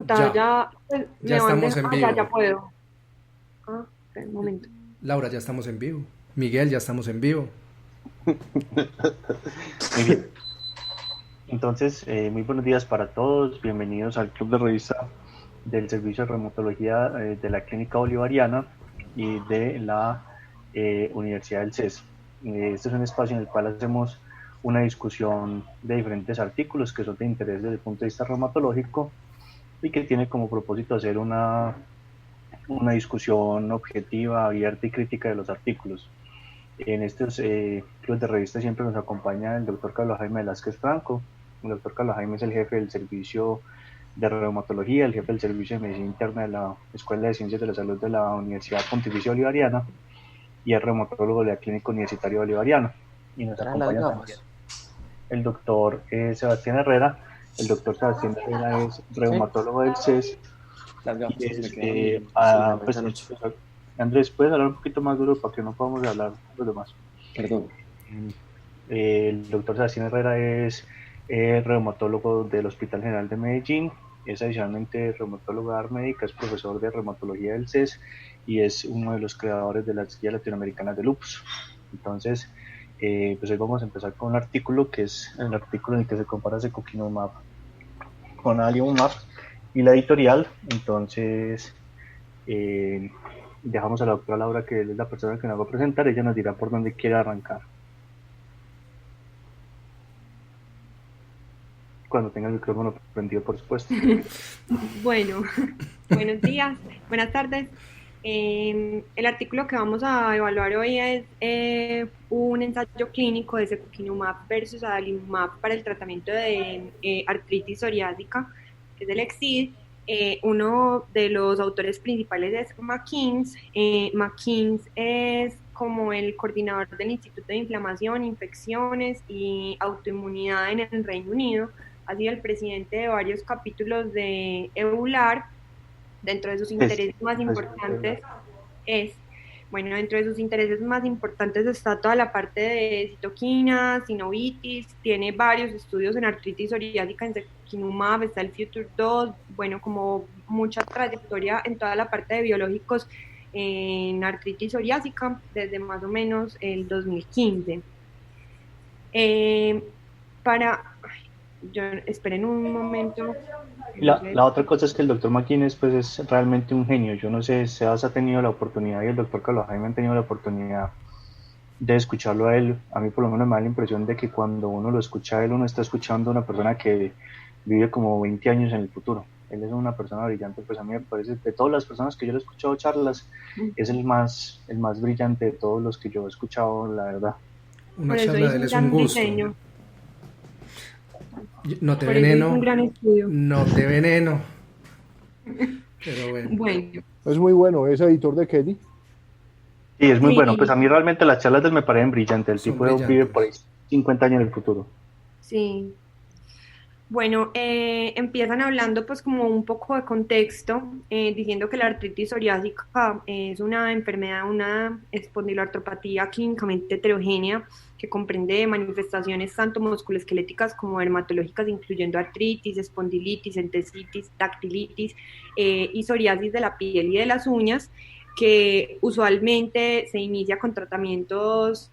Ya, pantalla, pues, ya me van estamos dejando, en ya vivo. puedo. Espera un momento. Laura, ya estamos en vivo. Miguel, ya estamos en vivo. Muy bien. Entonces, muy buenos días para todos. Bienvenidos al Club de Revista del Servicio de Reumatología de la Clínica Bolivariana y de la Universidad del CES. Este es un espacio en el cual hacemos una discusión de diferentes artículos que son de interés desde el punto de vista reumatológico y que tiene como propósito hacer una discusión objetiva, abierta y crítica de los artículos. En estos clubes de revista siempre nos acompaña el doctor Carlos Jaime Velázquez Franco. El doctor Carlos Jaime es el jefe del servicio de reumatología, el jefe del servicio de medicina interna de la Escuela de Ciencias de la Salud de la Universidad Pontificia Bolivariana y es reumatólogo de la Clínica Universitaria Bolivariana. Y nos Trae las acompaña también gafas. el doctor Sebastián Herrera. El doctor Sebastián Herrera es ¿Sí? reumatólogo del CES Las y gafas que me es, quedan así en la medianoche. Andrés, ¿puedes hablar un poquito más duro para que no podamos hablar los demás? Perdón. El doctor Sebastián Herrera es reumatólogo del Hospital General de Medellín, es adicionalmente reumatólogo de médica, es profesor de reumatología del CES y es uno de los creadores de las guías latinoamericanas de lupus. Entonces, pues hoy vamos a empezar con un artículo que es el artículo en el que se compara secukinumab con adalimumab y la editorial. Entonces, eh, dejamos a la doctora Laura, que es la persona que nos va a presentar, ella nos dirá por dónde quiere arrancar. Cuando tenga el micrófono prendido, por supuesto. Bueno, buenos días, buenas tardes. El artículo que vamos a evaluar hoy es un ensayo clínico de secukinumab versus adalimumab para el tratamiento de artritis psoriásica, que es el EXID. Uno de los autores principales es McKeans. McKeans es como el coordinador del Instituto de Inflamación, Infecciones y Autoinmunidad en el Reino Unido. Ha sido el presidente de varios capítulos de EULAR. Dentro de sus intereses más importantes es, bueno, dentro de sus intereses más importantes está toda la parte de citoquinas, sinovitis, tiene varios estudios en artritis psoriásica, en secukinumab, está el Future 2, bueno, como mucha trayectoria en toda la parte de biológicos en artritis psoriásica desde más o menos el 2015. Para, yo, esperen un momento. No sé. La otra cosa es que el doctor McInnes pues es realmente un genio. Yo no sé, Sebas ha tenido la oportunidad y el doctor Carlos Jaime han tenido la oportunidad de escucharlo a él. A mí por lo menos me da la impresión de que cuando uno lo escucha a él, uno está escuchando a una persona que vive como 20 años en el futuro. Él es una persona brillante, pues a mí me parece, de todas las personas que yo le he escuchado charlas, es el más brillante de todos los que yo he escuchado, la verdad. Una Por eso charla de hizo él un es un gran gusto. diseño, No te por eso hizo un veneno, gran estudio. no te veneno. Pero bueno. Bueno, Es muy bueno, es editor de Kelly. Sí, es muy bueno. Pues a sí, mí realmente las charlas de él me parecen brillantes. El Son tipo vive por ahí brillantes. 50 años en el futuro. sí. Bueno, empiezan hablando pues como un poco de contexto, diciendo que la artritis psoriásica es una enfermedad, una espondiloartropatía clínicamente heterogénea que comprende manifestaciones tanto musculoesqueléticas como dermatológicas, incluyendo artritis, espondilitis, entesitis, dactilitis y psoriasis de la piel y de las uñas, que usualmente se inicia con tratamientos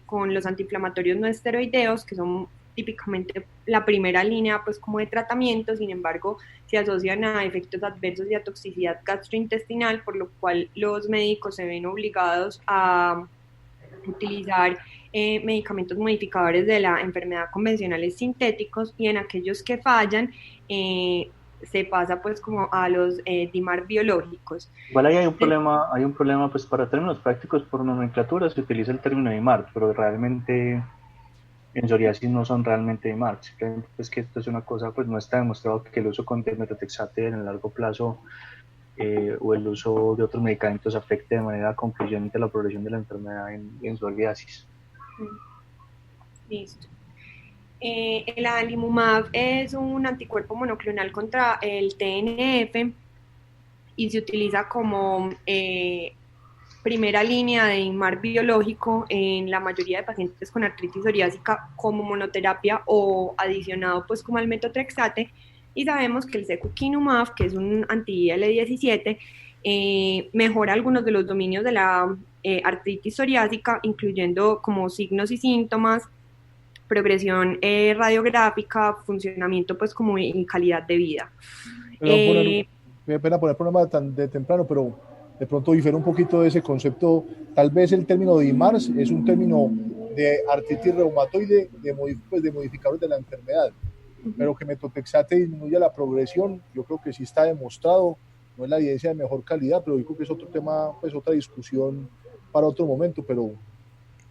con los antiinflamatorios no esteroideos, que son típicamente la primera línea pues como de tratamiento, sin embargo se asocian a efectos adversos y a toxicidad gastrointestinal, por lo cual los médicos se ven obligados a utilizar medicamentos modificadores de la enfermedad convencionales sintéticos, y en aquellos que fallan se pasa pues como a los DIMAR biológicos. Igual ahí hay un problema pues para términos prácticos por nomenclatura se utiliza el término IMARC, pero realmente en psoriasis no son realmente IMARC. Simplemente es que esto es una cosa, pues no está demostrado que el uso con metotrexate en el largo plazo o el uso de otros medicamentos afecte de manera concluyente la progresión de la enfermedad en psoriasis. Listo. El adalimumab es un anticuerpo monoclonal contra el TNF y se utiliza como primera línea de IMAR biológico en la mayoría de pacientes con artritis psoriásica como monoterapia o adicionado pues como al metotrexate. y sabemos que el secukinumab, que es un anti-IL-17, mejora algunos de los dominios de la artritis psoriásica, incluyendo como signos y síntomas, progresión radiográfica, funcionamiento pues como en calidad de vida. Me da pena poner problema tan de temprano, pero de pronto difiere un poquito de ese concepto. Tal vez el término de DIMARS es un término de artritis reumatoide, de modificadores de la enfermedad, pero que metotrexate disminuye la progresión, yo creo que sí está demostrado, no es la evidencia de mejor calidad, pero yo creo que es otro tema, pues otra discusión para otro momento, pero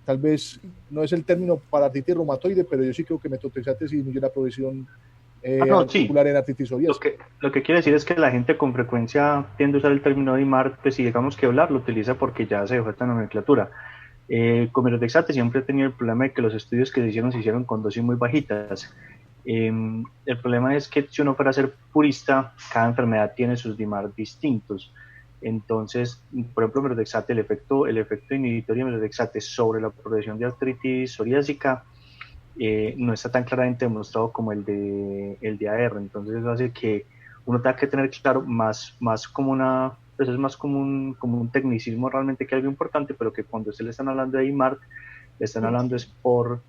tal vez no es el término para artritis reumatoide, pero yo sí creo que metotrexate disminuye la progresión articular en artritis psoriásica. Lo que quiere decir es que la gente con frecuencia tiende a usar el término DIMAR, pues si digamos que hablar, lo utiliza porque ya se dejó esta nomenclatura. Con metotrexate siempre he tenido el problema de que los estudios que se hicieron con dosis muy bajitas. El problema es que si uno fuera a ser purista, cada enfermedad tiene sus DIMAR distintos. Entonces, por ejemplo, metotrexate, el efecto inhibitorio de metotrexate sobre la progresión de artritis psoriásica no está tan claramente demostrado como el de AR. Entonces eso hace que uno tenga que tener claro más como una, pues es más como un tecnicismo realmente que algo importante, pero que cuando se le están hablando de IMART, le están hablando es por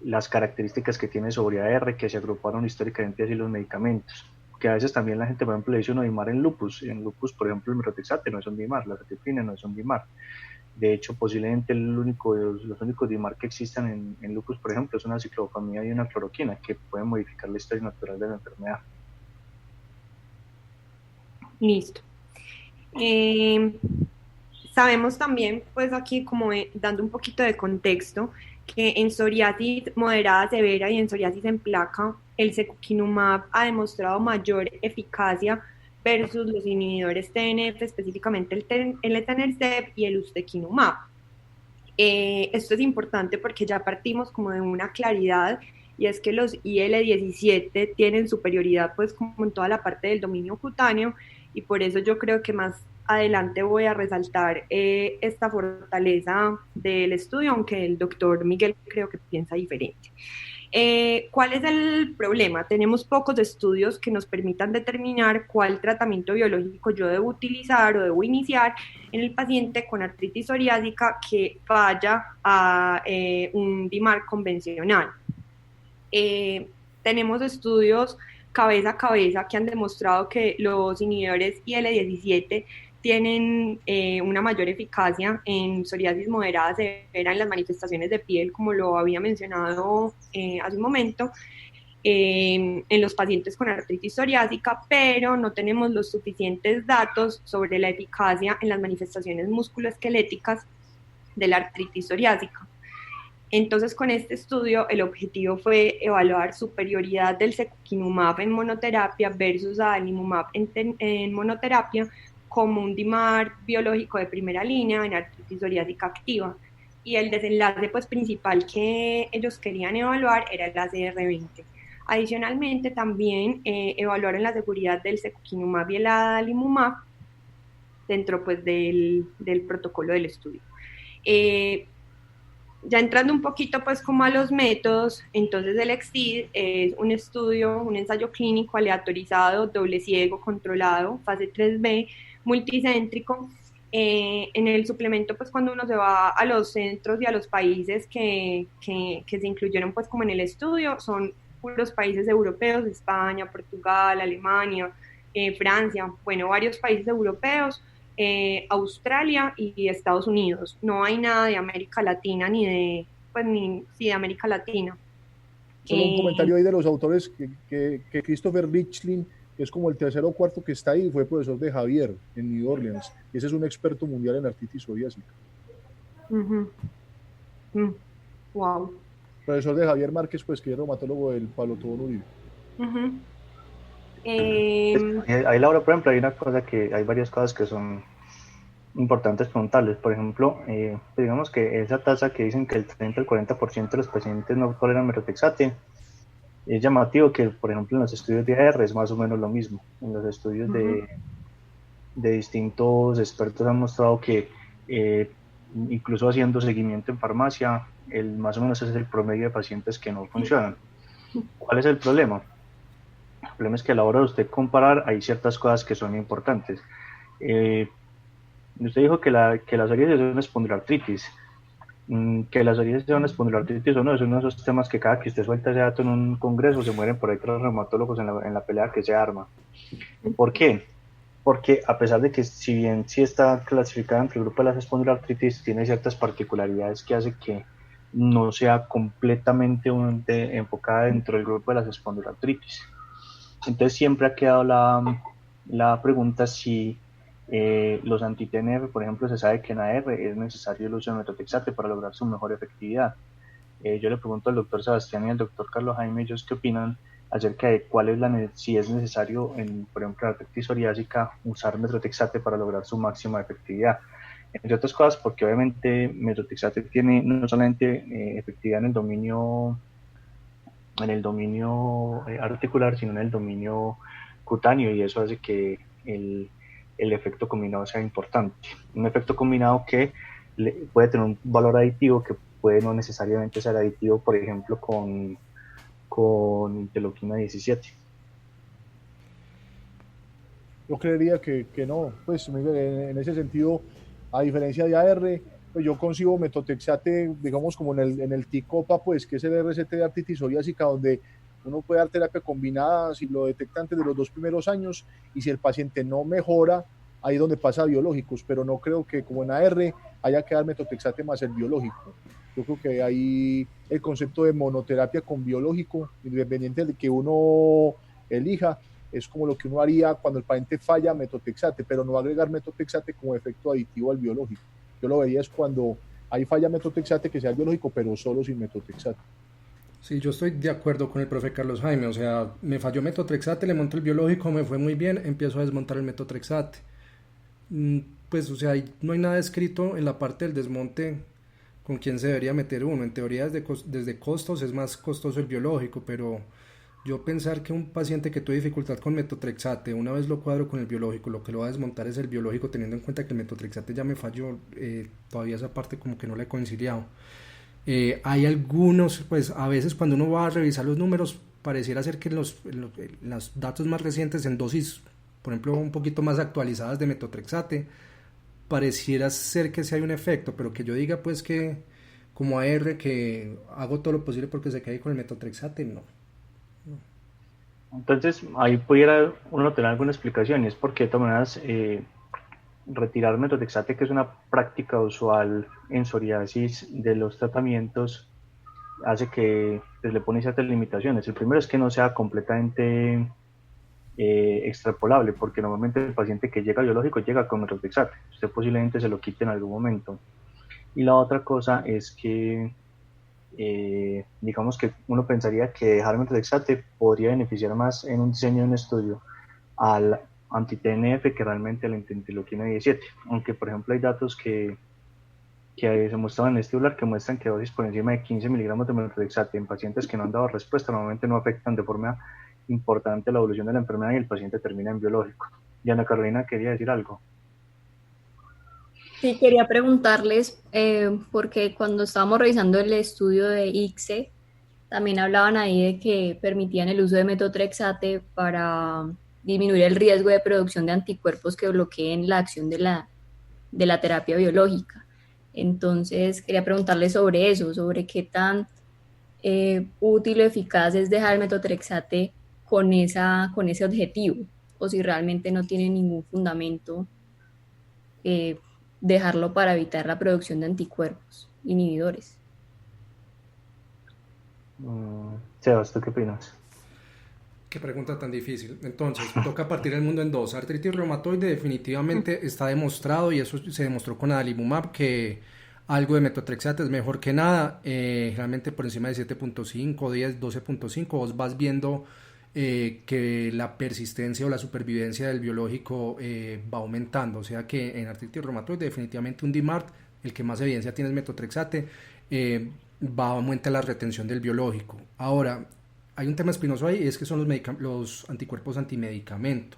las características que tiene sobre AR, que se agruparon históricamente así los medicamentos, que a veces también la gente, por ejemplo, le dice uno DIMAR en lupus, por ejemplo, el metotrexate no es un DIMAR, la cetirizina no es un DIMAR. De hecho, posiblemente los únicos DIMAR que existan en lupus, por ejemplo, es una ciclopamida y una cloroquina, que pueden modificar la historia natural de la enfermedad. Listo. Sabemos también, pues aquí como dando un poquito de contexto, que en psoriasis moderada severa y en psoriasis en placa, el secukinumab ha demostrado mayor eficacia versus los inhibidores TNF, específicamente el etanercept y el ustekinumab. Esto es importante porque ya partimos como de una claridad, y es que los IL-17 tienen superioridad pues como en toda la parte del dominio cutáneo, y por eso yo creo que más adelante voy a resaltar esta fortaleza del estudio, aunque el doctor Miguel creo que piensa diferente. ¿Cuál es el problema? Tenemos pocos estudios que nos permitan determinar cuál tratamiento biológico yo debo utilizar o debo iniciar en el paciente con artritis psoriásica que vaya a un DIMAR convencional. Tenemos estudios cabeza a cabeza que han demostrado que los inhibidores IL-17 tienen una mayor eficacia en psoriasis moderada severa en las manifestaciones de piel, como lo había mencionado hace un momento, en los pacientes con artritis psoriásica, pero no tenemos los suficientes datos sobre la eficacia en las manifestaciones musculoesqueléticas de la artritis psoriásica. Entonces, con este estudio, el objetivo fue evaluar superioridad del secukinumab en monoterapia versus adalimumab en monoterapia como un DIMAR biológico de primera línea en artritis psoriásica activa. Y el desenlace pues, principal que ellos querían evaluar era el ACR20. Adicionalmente, también evaluaron la seguridad del secukinumab y el adalimumab dentro pues, del protocolo del estudio. Ya entrando un poquito pues como a los métodos, entonces el EXTID es un estudio, un ensayo clínico aleatorizado, doble ciego, controlado, fase 3B, multicéntrico. En el suplemento pues cuando uno se va a los centros y a los países que se incluyeron pues como en el estudio, son puros países europeos, España, Portugal, Alemania, Francia, bueno, varios países europeos, Australia y Estados Unidos. No hay nada de América Latina ni de América Latina. Solo un comentario ahí de los autores que Christopher Richlin, que es como el tercero o cuarto que está ahí, fue profesor de Javier en New Orleans, y ese es un experto mundial en artritis psoriásica. Wow. Profesor de Javier Márquez, pues que es reumatólogo del Pablo Tobón Uribe. Ahí, Laura, por ejemplo, hay varias cosas que son importantes preguntarles. Por ejemplo, digamos que esa tasa que dicen que el 30 al 40% de los pacientes no toleran metotrexate, es llamativo que, por ejemplo, en los estudios de AR es más o menos lo mismo. En los estudios de distintos expertos han mostrado que incluso haciendo seguimiento en farmacia, más o menos ese es el promedio de pacientes que no funcionan. ¿Cuál es el problema? problema es que a la hora de usted comparar hay ciertas cosas que son importantes. Usted dijo que la psoriasis es una espondiloartritis. Que la psoriasis es una espondiloartritis o no, es uno de esos temas que cada que usted suelta ese dato en un congreso se mueren por ahí 3 reumatólogos en la pelea que se arma. ¿Por qué? Porque a pesar de que si bien sí está clasificada entre el grupo de las espondiloartritis, tiene ciertas particularidades que hace que no sea completamente enfocada dentro del grupo de las espondiloartritis. Entonces siempre ha quedado la pregunta si los anti-TNF, por ejemplo, se sabe que en AR es necesario el uso de metotrexate para lograr su mejor efectividad. Yo le pregunto al doctor Sebastián y al doctor Carlos Jaime, ellos qué opinan acerca de cuál es si es necesario, por ejemplo, en la artritis psoriásica, usar metotrexate para lograr su máxima efectividad. Entre otras cosas, porque obviamente metotrexate tiene no solamente efectividad en el dominio articular, sino en el dominio cutáneo, y eso hace que el efecto combinado sea importante. Un efecto combinado que puede tener un valor aditivo que puede no necesariamente ser aditivo, por ejemplo, con interleuquina 17. Yo creería que no, pues en ese sentido, a diferencia de AR, pues yo consigo metotrexate, digamos, como en el TICOPA, pues, que es el RCT de artritis psoriásica, donde uno puede dar terapia combinada si lo detecta antes de los 2 primeros años, y si el paciente no mejora, ahí es donde pasa a biológicos, pero no creo que como en AR haya que dar metotrexate más el biológico. Yo creo que ahí el concepto de monoterapia con biológico, independiente de que uno elija, es como lo que uno haría cuando el paciente falla metotrexate, pero no agregar metotrexate como efecto aditivo al biológico. Yo lo vería es cuando hay falla metotrexate que sea el biológico, pero solo sin metotrexate. Sí, yo estoy de acuerdo con el profe Carlos Jaime, o sea, me falló metotrexate, le monto el biológico, me fue muy bien, empiezo a desmontar el metotrexate. Pues, o sea, no hay nada escrito en la parte del desmonte con quién se debería meter uno. En teoría, desde costos es más costoso el biológico, pero yo pensar que un paciente que tuvo dificultad con metotrexate, una vez lo cuadro con el biológico, lo que lo va a desmontar es el biológico, teniendo en cuenta que el metotrexate ya me falló, todavía esa parte como que no la he conciliado. Hay algunos, pues a veces cuando uno va a revisar los números, pareciera ser que los datos más recientes en dosis, por ejemplo, un poquito más actualizadas de metotrexate, pareciera ser que sí hay un efecto, pero que yo diga pues que como AR que hago todo lo posible porque se quede con el metotrexate, no. Entonces ahí pudiera uno tener alguna explicación, y es porque de todas maneras retirar metotrexate, que es una práctica usual en psoriasis de los tratamientos, hace que pues, le pone ciertas limitaciones. El primero es que no sea completamente extrapolable, porque normalmente el paciente que llega al biológico llega con metotrexate, usted posiblemente se lo quite en algún momento. Y la otra cosa es que digamos que uno pensaría que dejar metotrexate podría beneficiar más en un diseño de un estudio al anti-TNF que realmente a la interleuquina 17, aunque por ejemplo hay datos que se muestran en este titular que muestran que dosis por encima de 15 miligramos de metotrexate en pacientes que no han dado respuesta normalmente no afectan de forma importante la evolución de la enfermedad y el paciente termina en biológico. Y Ana Carolina quería decir algo. Sí, quería preguntarles, porque cuando estábamos revisando el estudio de ICSE, también hablaban ahí de que permitían el uso de metotrexate para disminuir el riesgo de producción de anticuerpos que bloqueen la acción de la terapia biológica. Entonces, quería preguntarles sobre eso, sobre qué tan útil o eficaz es dejar el metotrexate con ese objetivo, o si realmente no tiene ningún fundamento dejarlo para evitar la producción de anticuerpos inhibidores. Sebas, ¿tú qué opinas? Qué pregunta tan difícil. Entonces, toca partir el mundo en dos. Artritis reumatoide definitivamente está demostrado, y eso se demostró con adalimumab, que algo de metotrexate es mejor que nada. Realmente por encima de 7.5, 10, 12.5, vos vas viendo que la persistencia o la supervivencia del biológico va aumentando. O sea que en artritis reumatoide definitivamente un DMARD, el que más evidencia tiene es metotrexate, va a aumentar la retención del biológico. Ahora, hay un tema espinoso ahí, es que son los anticuerpos antimedicamento,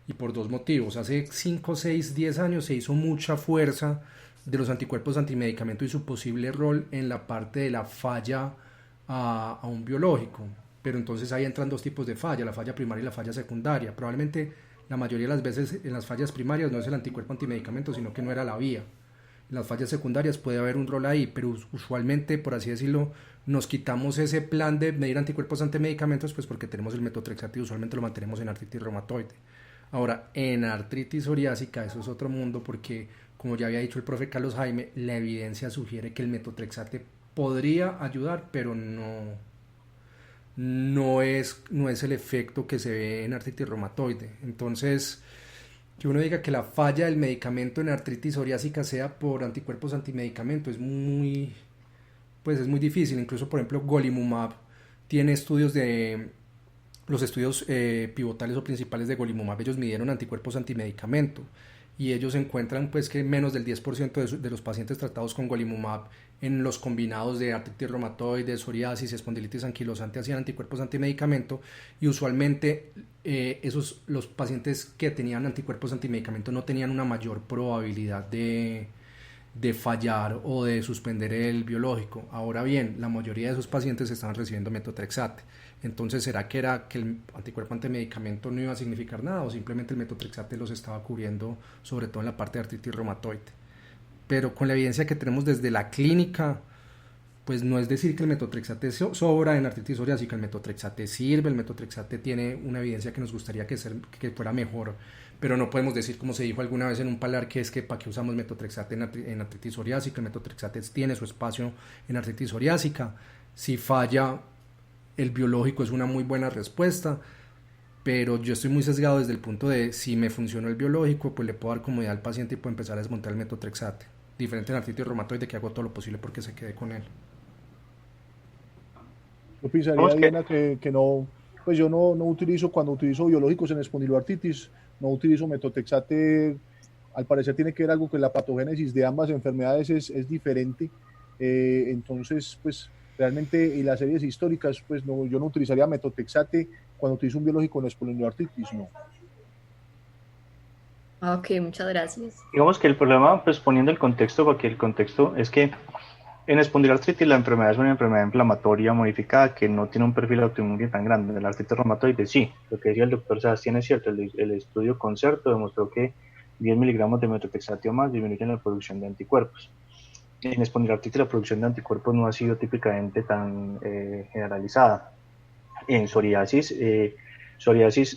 y por dos motivos. Hace 5, 6, 10 años se hizo mucha fuerza de los anticuerpos antimedicamento y su posible rol en la parte de la falla a un biológico, pero entonces ahí entran dos tipos de falla, la falla primaria y la falla secundaria. Probablemente la mayoría de las veces en las fallas primarias no es el anticuerpo antimedicamento, sino que no era la vía. En las fallas secundarias puede haber un rol ahí, pero usualmente, por así decirlo, nos quitamos ese plan de medir anticuerpos antimedicamentos pues porque tenemos el metotrexato y usualmente lo mantenemos en artritis reumatoide. Ahora, en artritis psoriásica eso es otro mundo porque, como ya había dicho el profe Carlos Jaime, la evidencia sugiere que el metotrexate podría ayudar, pero no es el efecto que se ve en artritis reumatoide. Entonces, que uno diga que la falla del medicamento en artritis psoriásica sea por anticuerpos antimedicamento es muy difícil. Incluso, por ejemplo, golimumab tiene estudios los estudios pivotales o principales de golimumab, ellos midieron anticuerpos antimedicamento y ellos encuentran pues que menos del 10% de los pacientes tratados con golimumab en los combinados de artritis reumatoide, psoriasis, espondilitis anquilosante hacían anticuerpos antimedicamento, y usualmente los pacientes que tenían anticuerpos antimedicamento no tenían una mayor probabilidad de fallar o de suspender el biológico. Ahora bien, la mayoría de esos pacientes estaban recibiendo metotrexate. Entonces, ¿será que era que el anticuerpo antimedicamento no iba a significar nada, o simplemente el metotrexate los estaba cubriendo, sobre todo en la parte de artritis reumatoide? Pero con la evidencia que tenemos desde la clínica, pues no es decir que el metotrexate sobra en artritis psoriásica. El metotrexate sirve, el metotrexate tiene una evidencia que nos gustaría que fuera mejor, pero no podemos decir, como se dijo alguna vez en un palar, que es que para qué usamos metotrexate en artritis psoriásica. El metotrexate tiene su espacio en artritis psoriásica. Si falla el biológico es una muy buena respuesta, pero yo estoy muy sesgado desde el punto de si me funcionó el biológico, pues le puedo dar comodidad al paciente y puedo empezar a desmontar el metotrexate. Diferente en artritis reumatoide, que hago todo lo posible porque se quede con él. Yo pensaría, Diana, que no, pues yo no utilizo, cuando utilizo biológicos en espondiloartritis, no utilizo metotrexate. Al parecer tiene que ver algo que la patogénesis de ambas enfermedades es diferente. Entonces, pues realmente en las series históricas, pues no, yo no utilizaría metotrexate cuando utilizo un biológico en espondiloartritis, no. Ok, muchas gracias. Digamos que el problema, pues poniendo el contexto, porque el contexto es que en espondiloartritis la enfermedad es una enfermedad inflamatoria modificada que no tiene un perfil autoinmune tan grande. En la artritis reumatoide sí, lo que decía el doctor Sebastián es cierto. El estudio Concerto demostró que 10 miligramos de metotrexate o más disminuyen la producción de anticuerpos. En espondiloartritis la producción de anticuerpos no ha sido típicamente tan generalizada. En psoriasis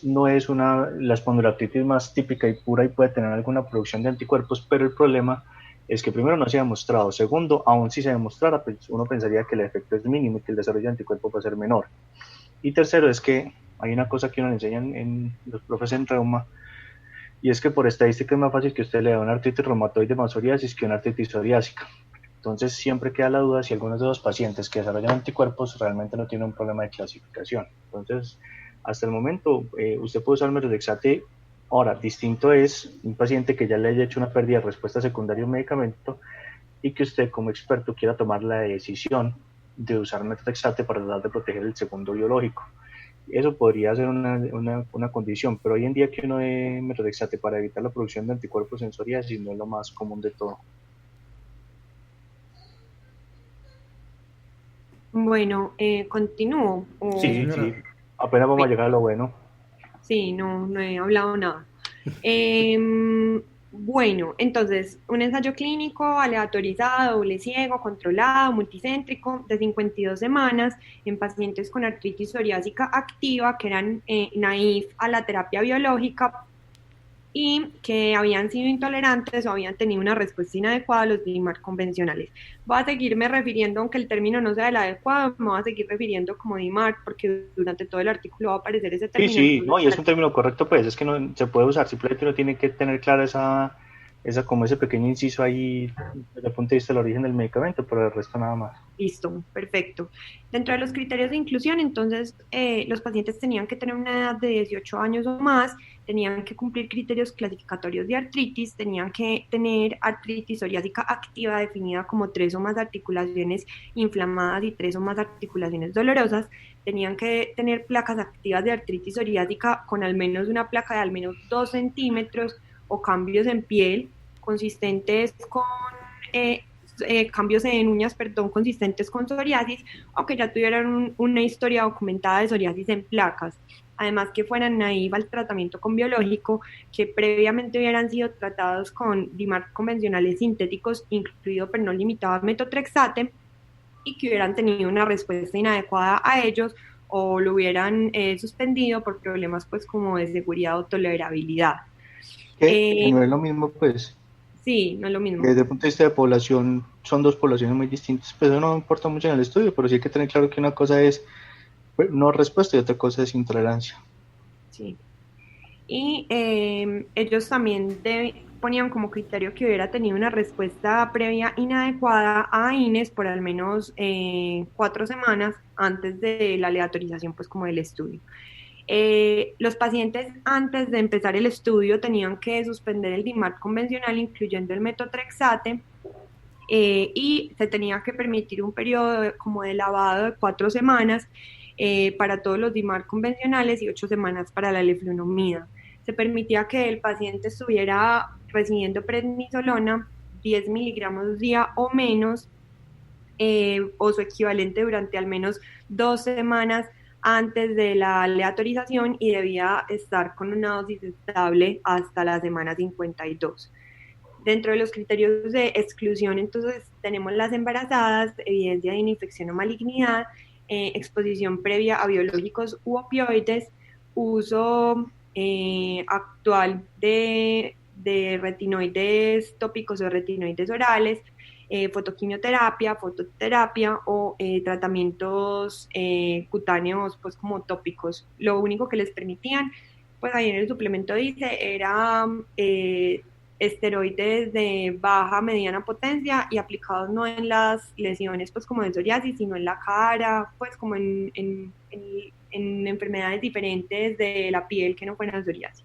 no es la espondiloartritis más típica y pura y puede tener alguna producción de anticuerpos, pero el problema es que primero no se ha demostrado, segundo, aún si se demostrara, pues uno pensaría que el efecto es mínimo y que el desarrollo de anticuerpos va a ser menor. Y tercero es que hay una cosa que uno le enseñan en los profes en reuma, y es que por estadística es más fácil que usted le dé una artritis reumatoide más psoriasis que una artritis psoriásica. Entonces siempre queda la duda si algunos de los pacientes que desarrollan anticuerpos realmente no tienen un problema de clasificación. Entonces, hasta el momento, usted puede usar metotrexate. Ahora, distinto es un paciente que ya le haya hecho una pérdida de respuesta secundaria a un medicamento y que usted como experto quiera tomar la decisión de usar metotrexate para tratar de proteger el segundo biológico. Eso podría ser una condición, pero hoy en día que uno dé metotrexate para evitar la producción de anticuerpos en psoriasis no es lo más común de todo. Bueno, continúo. Sí, apenas vamos a llegar a lo bueno. Sí, no he hablado nada. Bueno, entonces, un ensayo clínico aleatorizado, doble ciego, controlado, multicéntrico, de 52 semanas en pacientes con artritis psoriásica activa que eran naïf a la terapia biológica y que habían sido intolerantes o habían tenido una respuesta inadecuada a los DMARD convencionales. Voy a seguirme refiriendo, aunque el término no sea el adecuado, me voy a seguir refiriendo como DMARD porque durante todo el artículo va a aparecer ese término. Sí, no, y es un término correcto, pues, es que no se puede usar, simplemente uno tiene que tener clara esa como ese pequeño inciso ahí desde el punto de vista del origen del medicamento, pero el resto nada más. Listo, perfecto. Dentro de los criterios de inclusión, entonces, los pacientes tenían que tener una edad de 18 años o más, tenían que cumplir criterios clasificatorios de artritis, tenían que tener artritis psoriásica activa definida como 3 o más articulaciones inflamadas y 3 o más articulaciones dolorosas, tenían que tener placas activas de artritis psoriásica con al menos una placa de al menos 2 centímetros o cambios en piel consistentes con cambios en uñas, perdón, consistentes con psoriasis o que ya tuvieran una historia documentada de psoriasis en placas. Además que fueran naive al tratamiento con biológico, que previamente hubieran sido tratados con DMARD convencionales sintéticos, incluido pero no limitado a metotrexate, y que hubieran tenido una respuesta inadecuada a ellos o lo hubieran suspendido por problemas pues como de seguridad o tolerabilidad. Que no es lo mismo, pues. Sí, no es lo mismo. Desde el punto de vista de población, son dos poblaciones muy distintas, pero eso no importa mucho en el estudio, pero sí hay que tener claro que una cosa es no respuesta y otra cosa es intolerancia. Sí. Y ellos también ponían como criterio que hubiera tenido una respuesta previa inadecuada a INES por al menos 4 semanas antes de la aleatorización pues como del estudio. Los pacientes antes de empezar el estudio tenían que suspender el DMARD convencional, incluyendo el metotrexate, y se tenía que permitir un periodo como de lavado de 4 semanas para todos los DMARD convencionales y 8 semanas para la leflunomida. Se permitía que el paciente estuviera recibiendo prednisolona 10 miligramos día o menos, o su equivalente durante al menos 2 semanas antes de la aleatorización y debía estar con una dosis estable hasta la semana 52. Dentro de los criterios de exclusión, entonces, tenemos las embarazadas, evidencia de infección o malignidad, exposición previa a biológicos u opioides, uso actual de retinoides tópicos o retinoides orales, fotoquimioterapia, fototerapia o tratamientos cutáneos pues como tópicos. Lo único que les permitían, pues ahí en el suplemento dice, era esteroides de baja mediana potencia y aplicados no en las lesiones pues como de psoriasis, sino en la cara, pues como en enfermedades diferentes de la piel que no fueran psoriasis.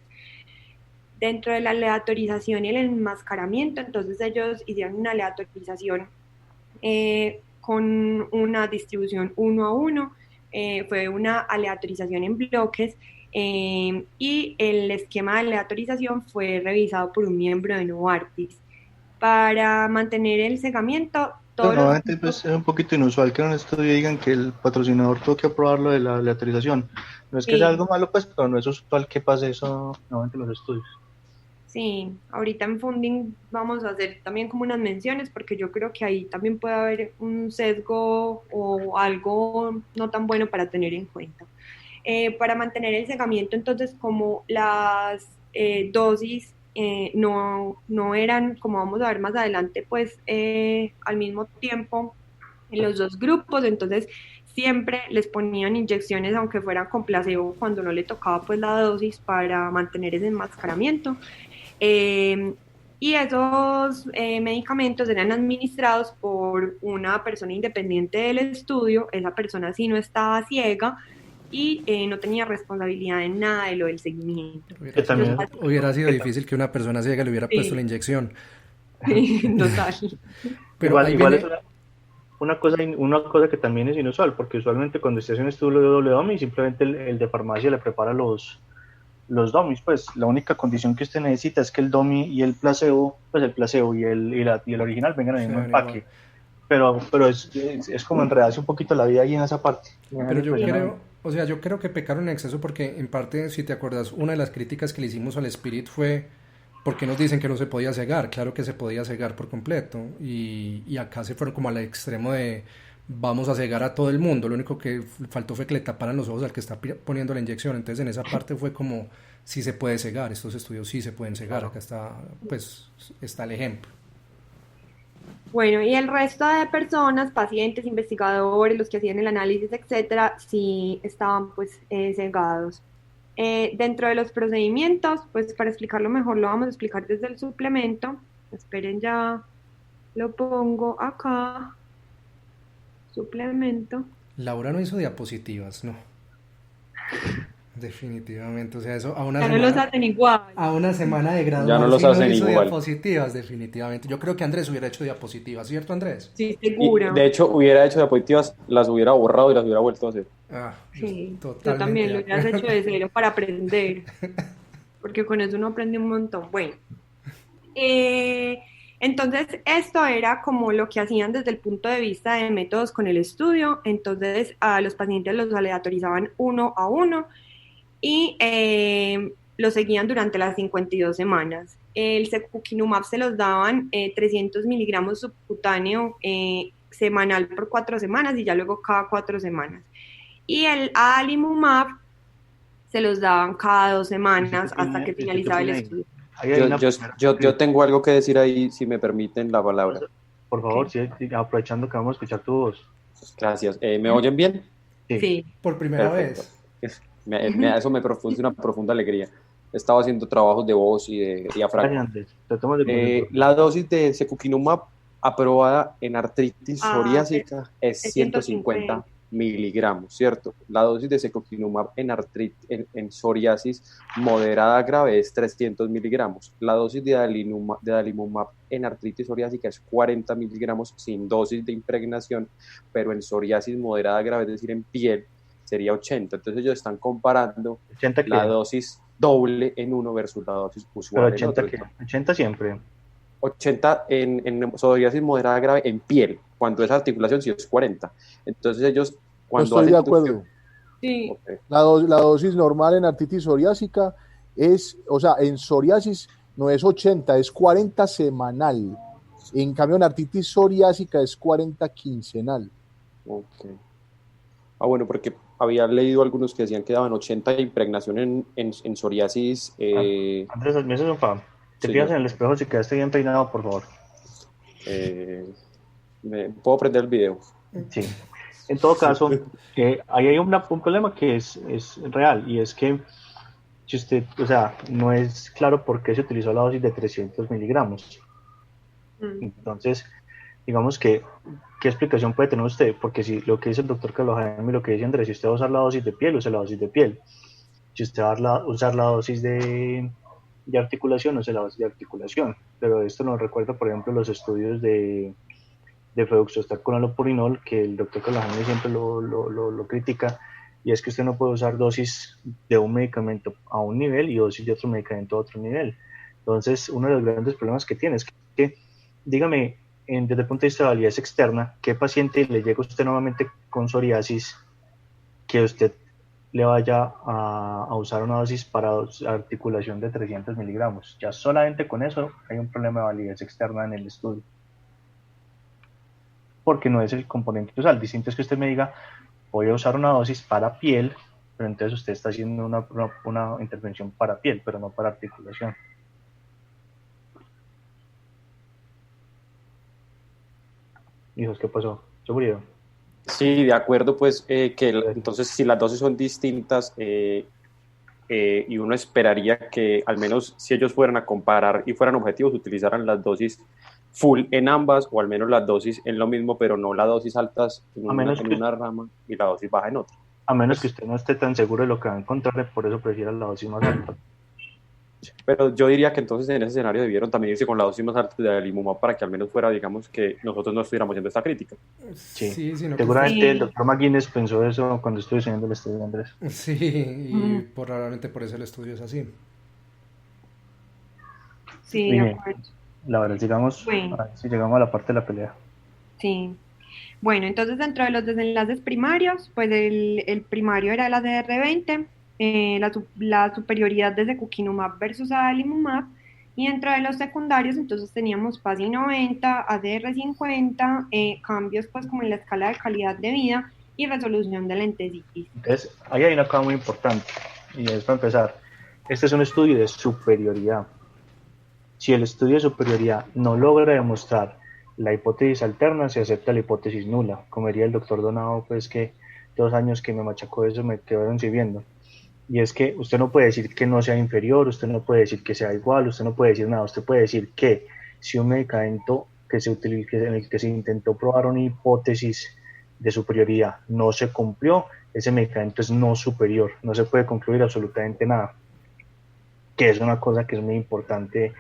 Dentro de la aleatorización y el enmascaramiento, entonces ellos hicieron una aleatorización con una distribución 1 a 1, fue una aleatorización en bloques, y el esquema de aleatorización fue revisado por un miembro de Novartis. Para mantener el segamiento, Nuevamente, pues, es un poquito inusual que en un estudio digan que el patrocinador tuvo que aprobarlo de la aleatorización. No es que sea algo malo, pues, pero no es usual que pase eso nuevamente en los estudios. Sí, ahorita en Funding vamos a hacer también como unas menciones porque yo creo que ahí también puede haber un sesgo o algo no tan bueno para tener en cuenta. Para mantener el segamiento, entonces, como las dosis no eran, como vamos a ver más adelante, pues al mismo tiempo en los dos grupos, entonces siempre les ponían inyecciones aunque fueran con placebo cuando no le tocaba pues la dosis para mantener ese enmascaramiento. Y esos medicamentos eran administrados por una persona independiente del estudio. Esa persona sí no estaba ciega y no tenía responsabilidad en nada de lo del seguimiento. Hubiera sido difícil que una persona ciega le hubiera puesto la inyección. Total. Pero igual es una cosa que también es inusual, porque usualmente cuando se hace un estudio de doble domi, simplemente el de farmacia le prepara los domis, pues la única condición que usted necesita es que el domi y el placebo, pues el placebo y el original vengan en el mismo empaque. Pero es como enredarse un poquito la vida ahí en esa parte. Pero yo creo que pecaron en exceso porque en parte, si te acuerdas, una de las críticas que le hicimos al Spirit fue ¿por qué nos dicen que no se podía cegar? Claro que se podía cegar por completo y acá se fueron como al extremo de vamos a cegar a todo el mundo, lo único que faltó fue que le taparan los ojos al que está poniendo la inyección. Entonces en esa parte fue como sí se puede cegar, estos estudios sí se pueden cegar, acá está, pues está el ejemplo. Bueno, y el resto de personas, pacientes, investigadores, los que hacían el análisis, etcétera, sí estaban pues cegados. Dentro de los procedimientos, pues para explicarlo mejor lo vamos a explicar desde el suplemento. Esperen, ya lo pongo acá. Suplemento. Laura no hizo diapositivas, no. Definitivamente, o sea, eso a una ya semana, no los hacen igual. A una semana de graduación ya no los hacen hizo igual. Diapositivas, definitivamente. Yo creo que Andrés hubiera hecho diapositivas, ¿cierto, Andrés? Sí, seguro. De hecho, hubiera hecho diapositivas, las hubiera borrado y las hubiera vuelto a hacer. Sí, yo también lo hubieras hecho de cero para aprender, porque con eso uno aprende un montón. Bueno, Entonces, esto era como lo que hacían desde el punto de vista de métodos con el estudio. Entonces, a los pacientes los aleatorizaban uno a uno y los seguían durante las 52 semanas. El secukinumab se los daban 300 miligramos subcutáneo semanal por 4 semanas y ya luego cada 4 semanas. Y el adalimumab se los daban cada 2 semanas hasta que finalizaba el estudio. Yo tengo algo que decir ahí, si me permiten la palabra. Por favor, sí, aprovechando que vamos a escuchar tu voz. Gracias. ¿Me oyen bien? Sí. Por primera Perfecto. vez. Eso me produce una profunda alegría. He estado haciendo trabajos de voz y de diafragma. La dosis de secukinumab aprobada en artritis psoriásica es 150 miligramos, ¿cierto? La dosis de secukinumab en psoriasis moderada grave es 300 miligramos. La dosis de adalimumab en artritis psoriásica es 40 miligramos sin dosis de impregnación, pero en psoriasis moderada grave, es decir, en piel, sería 80. Entonces ellos están comparando la dosis doble en uno versus la dosis usual en otro. 80 siempre. 80 en psoriasis moderada grave en piel, cuando es articulación sí es 40. Entonces ellos cuando estoy de acuerdo. Sí. Okay. La dosis normal en artritis psoriásica es, o sea, en psoriasis no es 80, es 40 semanal. En cambio en artritis psoriásica es 40 quincenal. Okay. Bueno, porque había leído algunos que decían que daban 80 de impregnación en psoriasis. Andrés, me haces un favor. Te fijas en el espejo si quedaste bien peinado, por favor. ¿Puedo prender el video? Sí. En todo caso, ahí hay un problema que es real, y es que si usted, o sea, no es claro por qué se utilizó la dosis de 300 miligramos. Entonces, digamos que, ¿qué explicación puede tener usted? Porque si lo que dice el doctor Carlos Jaime y lo que dice Andrés, si usted va a usar la dosis de piel, use la dosis de piel. Si usted va a usar la dosis de articulación, use la dosis de articulación. Pero esto nos recuerda, por ejemplo, los estudios de fluoxetil con alopurinol, que el doctor Carlos Jaime siempre lo critica, y es que usted no puede usar dosis de un medicamento a un nivel y dosis de otro medicamento a otro nivel. Entonces, uno de los grandes problemas que tiene es que dígame, desde el punto de vista de validez externa, ¿qué paciente le llega a usted nuevamente con psoriasis que usted le vaya a usar una dosis para articulación de 300 miligramos? Ya solamente con eso hay un problema de validez externa en el estudio. Porque no es el componente usar. Distinto es que usted me diga, voy a usar una dosis para piel, pero entonces usted está haciendo una intervención para piel, pero no para articulación. Hijos, ¿qué pasó? ¿Se murieron? Sí, de acuerdo, pues entonces si las dosis son distintas y uno esperaría que al menos si ellos fueran a comparar y fueran objetivos, utilizaran las dosis full en ambas, o al menos las dosis en lo mismo, pero no las dosis altas en una rama y la dosis baja en otra. A menos que usted no esté tan seguro de lo que va a encontrar, por eso prefiera la dosis más alta. Pero yo diría que entonces en ese escenario debieron también irse con la dosis más alta de adalimumab para que al menos fuera, digamos, que nosotros no estuviéramos haciendo esta crítica. Sí, seguramente el doctor McGuinness pensó eso cuando estuvo diseñando el estudio, Andrés. Sí, y probablemente por eso el estudio es así. Sí, de acuerdo. La verdad, sigamos, bueno. A ver si llegamos a la parte de la pelea. Sí. Bueno, entonces dentro de los desenlaces primarios, pues el primario era el ACR20, la superioridad de secukinumab versus adalimumab, y dentro de los secundarios entonces teníamos PASI 90, ACR 50, cambios pues como en la escala de calidad de vida y resolución de la entesitis. Entonces, ahí hay una cosa muy importante, y es para empezar, este es un estudio de superioridad. Si el estudio de superioridad no logra demostrar la hipótesis alterna, se acepta la hipótesis nula. Como diría el doctor Donado, pues que 2 años que me machacó eso me quedaron sirviendo. Y es que usted no puede decir que no sea inferior, usted no puede decir que sea igual, usted no puede decir nada. Usted puede decir que si un medicamento que se utiliza, en el que se intentó probar una hipótesis de superioridad no se cumplió, ese medicamento es no superior. No se puede concluir absolutamente nada. Que es una cosa que es muy importante,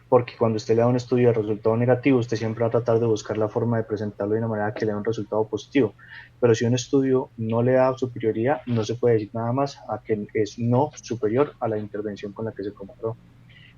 porque cuando usted le da un estudio de resultado negativo, usted siempre va a tratar de buscar la forma de presentarlo de una manera que le dé un resultado positivo. Pero si un estudio no le da superioridad, no se puede decir nada más a que es no superior a la intervención con la que se comparó.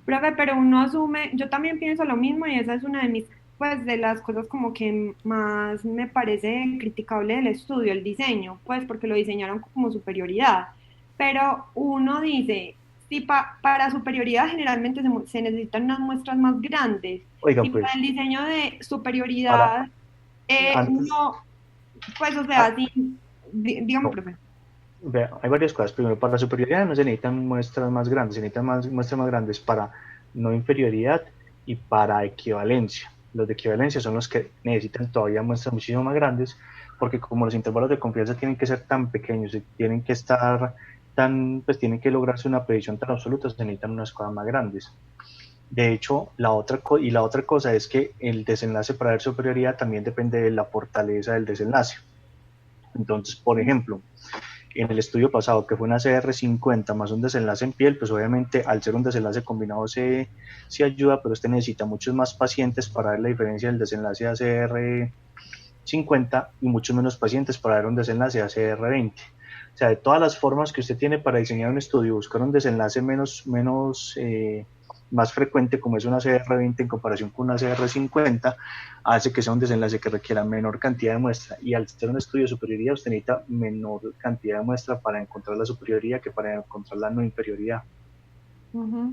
Profe, pero uno asume, yo también pienso lo mismo y esa es una de mis, pues de las cosas como que más me parece criticable del estudio, el diseño, pues porque lo diseñaron como superioridad. Pero uno dice, si para superioridad generalmente se necesitan unas muestras más grandes Oigan, y para pues, el diseño de para superioridad, antes, uno, pues o ah, sea, sí, dígame, no, profe. vea, hay varias cosas. Primero, para superioridad no se necesitan muestras más grandes, se necesitan muestras más grandes para no inferioridad y para equivalencia. Los de equivalencia son los que necesitan todavía muestras muchísimo más grandes, porque como los intervalos de confianza tienen que ser tan pequeños y tienen que estar tan, pues tienen que lograrse una predicción tan absoluta, se necesitan unas cosas más grandes. De hecho, la otra cosa es que el desenlace para ver superioridad también depende de la fortaleza del desenlace. Entonces, por ejemplo, en el estudio pasado, que fue una CR50 más un desenlace en piel, pues obviamente al ser un desenlace combinado se ayuda, pero este necesita muchos más pacientes para ver la diferencia del desenlace ACR50 y muchos menos pacientes para ver un desenlace ACR20. O sea, de todas las formas que usted tiene para diseñar un estudio, buscar un desenlace más frecuente, como es una CR20 en comparación con una CR50, hace que sea un desenlace que requiera menor cantidad de muestra. Y al ser un estudio de superioridad, usted necesita menor cantidad de muestra para encontrar la superioridad que para encontrar la no inferioridad. Ujú.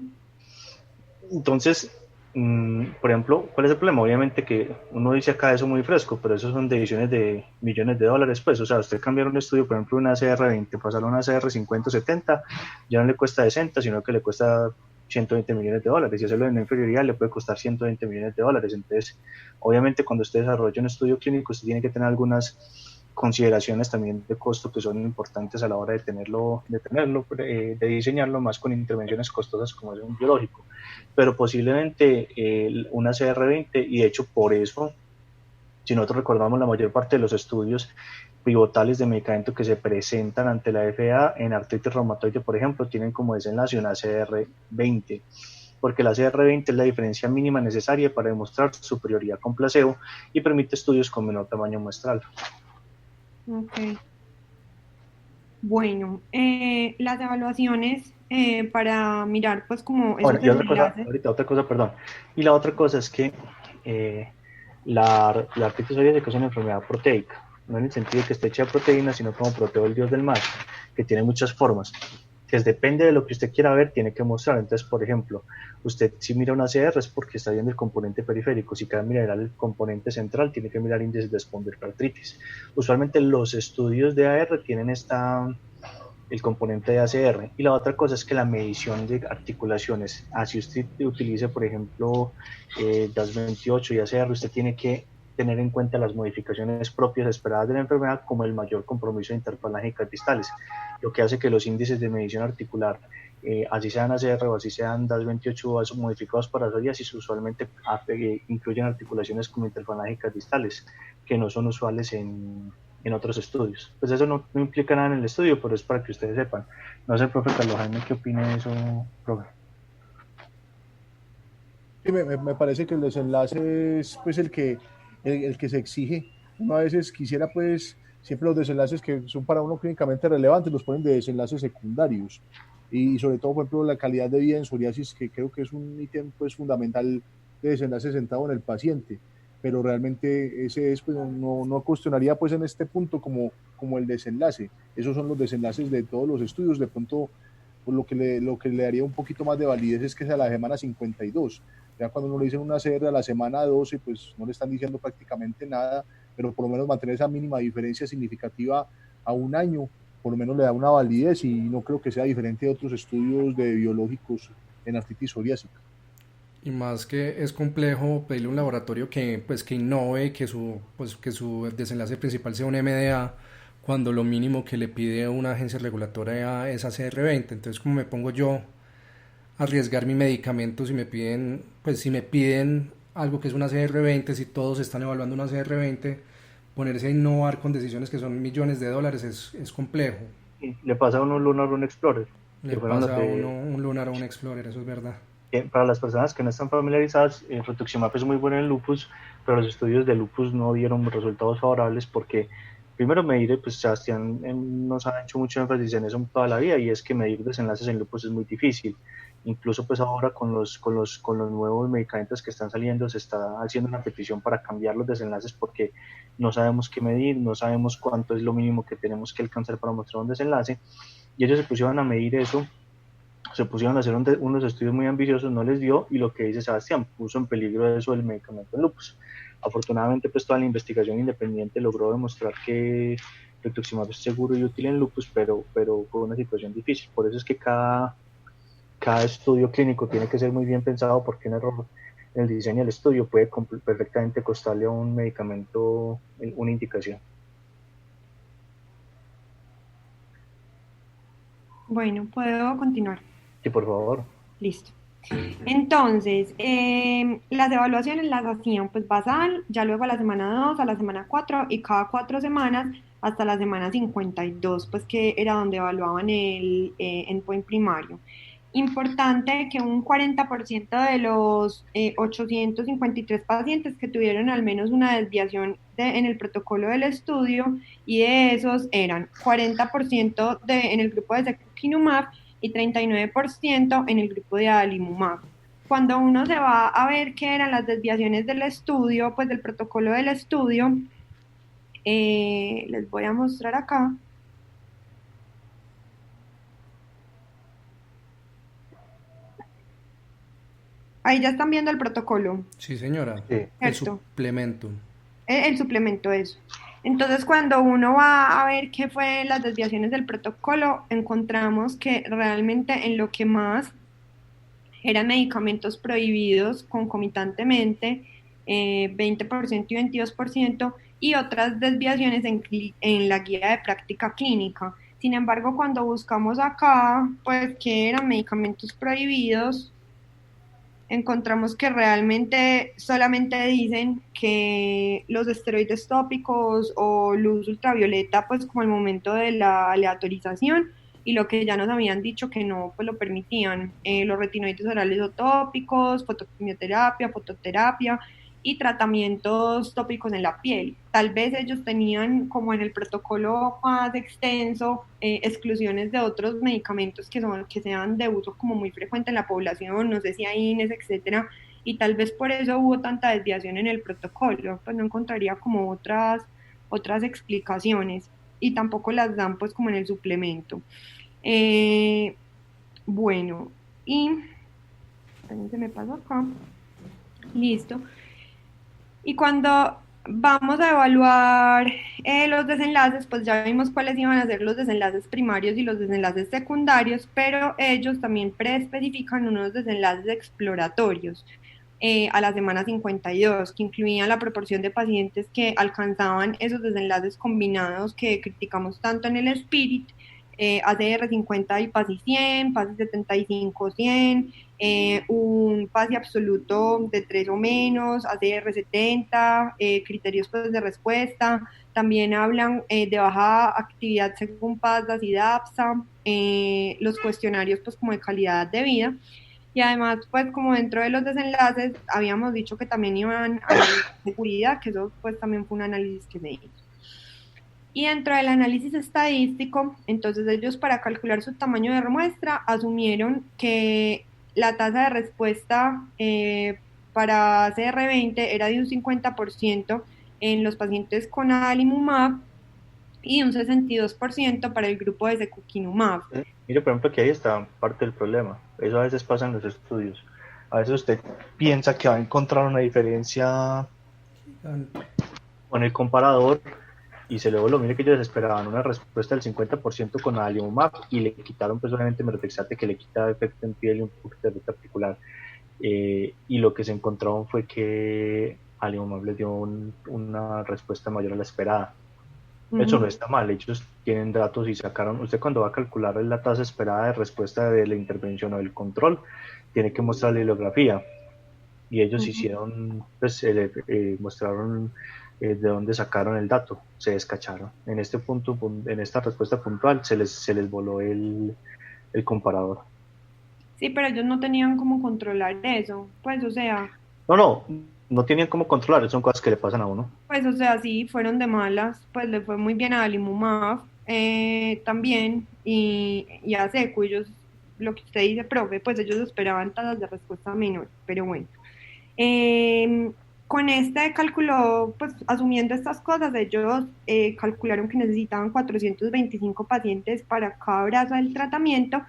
Entonces, por ejemplo, ¿cuál es el problema? Obviamente que uno dice acá eso muy fresco, pero eso son decisiones de millones de dólares, pues, o sea, usted cambiar un estudio, por ejemplo, una CR20, pasarlo a una CR50 o 70, ya no le cuesta 60, sino que le cuesta 120 millones de dólares, y hacerlo en inferioridad le puede costar 120 millones de dólares. Entonces, obviamente, cuando usted desarrolla un estudio clínico, usted tiene que tener algunas consideraciones también de costo que son importantes a la hora de diseñarlo, más con intervenciones costosas como es un biológico. Pero posiblemente una CR20, y de hecho por eso, si nosotros recordamos, la mayor parte de los estudios pivotales de medicamento que se presentan ante la FDA en artritis reumatoide, por ejemplo, tienen como desenlace una CR20, porque la CR20 es la diferencia mínima necesaria para demostrar superioridad con placebo y permite estudios con menor tamaño muestral. Ok. Bueno, las evaluaciones para mirar pues como esos Bueno, y desenlaces. otra cosa, perdón. Y la otra cosa es que eh, la artritis psoriásica es una enfermedad proteica, no en el sentido de que esté hecha de proteínas, sino como proteo el dios del mar, que tiene muchas formas. Que depende de lo que usted quiera ver, tiene que mostrar. Entonces, por ejemplo, usted si mira una CR es porque está viendo el componente periférico. Si quiere mirar el componente central, tiene que mirar índices de espondiloartritis. Usualmente los estudios de AR tienen el componente de ACR. Y la otra cosa es que la medición de articulaciones, así usted utilice, por ejemplo, DAS28 y ACR, usted tiene que tener en cuenta las modificaciones propias esperadas de la enfermedad, como el mayor compromiso de interfalangicas distales, lo que hace que los índices de medición articular, así sean ACR o así sean DAS28 modificados para psoriasis, usualmente incluyen articulaciones como interfalángicas distales, que no son usuales en otros estudios. Pues eso no implica nada en el estudio, pero es para que ustedes sepan. No sé, profe Carlos Jaime, ¿qué opina de eso, profe? Sí, me parece que el desenlace es pues el que se exige. Uno a veces quisiera pues siempre los desenlaces que son para uno clínicamente relevantes los ponen de desenlaces secundarios y sobre todo por ejemplo la calidad de vida en psoriasis, que creo que es un ítem pues fundamental de desenlace centrado en el paciente, pero realmente ese es pues no cuestionaría pues en este punto como el desenlace. Esos son los desenlaces de todos los estudios. De pronto pues lo que le daría un poquito más de validez es que sea la semana 52. Ya cuando uno le dicen una CR a la semana 12, pues no le están diciendo prácticamente nada, pero por lo menos mantener esa mínima diferencia significativa a un año, por lo menos le da una validez, y no creo que sea diferente de otros estudios de biológicos en artritis psoriásica. Y más que es complejo pedirle a un laboratorio que, pues, que innove, que su desenlace principal sea un MDA, cuando lo mínimo que le pide una agencia regulatoria es ACR20. Entonces, ¿cómo me pongo yo a arriesgar mi medicamento si me piden, pues si me piden algo que es una ACR20, si todos están evaluando una ACR20, ponerse a innovar con decisiones que son millones de dólares es complejo. Sí, le pasa a uno un Lunar Run Explorer. Le pasa a uno un Lunar o un Explorer, eso es verdad. Para las personas que no están familiarizadas, rituximab es muy bueno en lupus, pero los estudios de lupus no dieron resultados favorables porque Primero medir, pues Sebastián nos ha hecho mucho énfasis en eso toda la vida, y es que medir desenlaces en lupus es muy difícil. Incluso pues ahora con los nuevos medicamentos que están saliendo se está haciendo una petición para cambiar los desenlaces porque no sabemos qué medir, no sabemos cuánto es lo mínimo que tenemos que alcanzar para mostrar un desenlace, y ellos se pusieron a medir eso, se pusieron a hacer unos estudios muy ambiciosos, no les dio, y lo que dice Sebastián, puso en peligro eso el medicamento en lupus. Afortunadamente pues toda la investigación independiente logró demostrar que rituximab es seguro y útil en lupus, pero fue una situación difícil. Por eso es que cada estudio clínico tiene que ser muy bien pensado, porque un error en el diseño del estudio puede perfectamente costarle a un medicamento una indicación. Bueno, ¿puedo continuar? Sí, por favor. Listo. Entonces, las evaluaciones las hacían pues basal, ya luego a la semana 2, a la semana 4 y cada 4 semanas hasta la semana 52, pues que era donde evaluaban el endpoint primario. Importante que un 40% de los 853 pacientes que tuvieron al menos una desviación en el protocolo del estudio, y de esos eran 40% en el grupo de secukinumab y 39% en el grupo de adalimumab. Cuando uno se va a ver qué eran las desviaciones del estudio, pues del protocolo del estudio, les voy a mostrar acá. Ahí ya están viendo el protocolo. Sí, señora. Sí. El suplemento. El suplemento, eso. Entonces, cuando uno va a ver qué fue las desviaciones del protocolo, encontramos que realmente en lo que más eran medicamentos prohibidos concomitantemente, 20% y 22%, y otras desviaciones en la guía de práctica clínica. Sin embargo, cuando buscamos acá, pues, qué eran medicamentos prohibidos, encontramos que realmente solamente dicen que los esteroides tópicos o luz ultravioleta, pues como el momento de la aleatorización, y lo que ya nos habían dicho que no pues lo permitían, los retinoides orales o tópicos, fotoquimioterapia, fototerapia y tratamientos tópicos en la piel. Tal vez ellos tenían, como en el protocolo más extenso, exclusiones de otros medicamentos que sean de uso como muy frecuente en la población, no sé si AINES, etcétera, y tal vez por eso hubo tanta desviación en el protocolo. Pues no encontraría como otras explicaciones, y tampoco las dan pues como en el suplemento. Bueno, y también se me pasó acá. Listo. Y cuando vamos a evaluar los desenlaces, pues ya vimos cuáles iban a ser los desenlaces primarios y los desenlaces secundarios, pero ellos también preespecifican unos desenlaces exploratorios a la semana 52, que incluían la proporción de pacientes que alcanzaban esos desenlaces combinados que criticamos tanto en el SPIRIT, ACR 50 y PASI 100, PASI 75 100, un PASI absoluto de 3 o menos, ACR 70, criterios pues, de respuesta. También hablan de baja actividad según PASDAS y DAPSA, los cuestionarios pues como de calidad de vida. Y además, pues como dentro de los desenlaces, habíamos dicho que también iban a la seguridad, que eso pues también fue un análisis que se hizo. Y dentro del análisis estadístico, entonces ellos para calcular su tamaño de muestra asumieron que la tasa de respuesta para CR20 era de un 50% en los pacientes con adalimumab y un 62% para el grupo de secukinumab. Mire, por ejemplo, que ahí está parte del problema. Eso a veces pasa en los estudios. A veces usted piensa que va a encontrar una diferencia con el comparador, y se luego lo mire que ellos esperaban una respuesta del 50% con adalimumab y le quitaron pues obviamente methotrexate, que le quita efecto en piel y un poquito de efecto articular, y lo que se encontraron fue que adalimumab les dio una respuesta mayor a la esperada. Eso no está mal, ellos tienen datos y sacaron, usted cuando va a calcular la tasa esperada de respuesta de la intervención o del control, tiene que mostrar la bibliografía, y ellos hicieron, pues mostraron de dónde sacaron el dato, se descacharon. En este punto, en esta respuesta puntual, se les voló el comparador. Sí, pero ellos no tenían cómo controlar eso, pues o sea... No no tenían cómo controlar, son cosas que le pasan a uno. Pues, o sea, sí, fueron de malas, pues le fue muy bien a Alimumab también, y a Secu, ellos, lo que usted dice, profe, pues ellos esperaban tasas de respuesta menores, pero bueno. Con este cálculo, pues asumiendo estas cosas, ellos calcularon que necesitaban 425 pacientes para cada brazo del tratamiento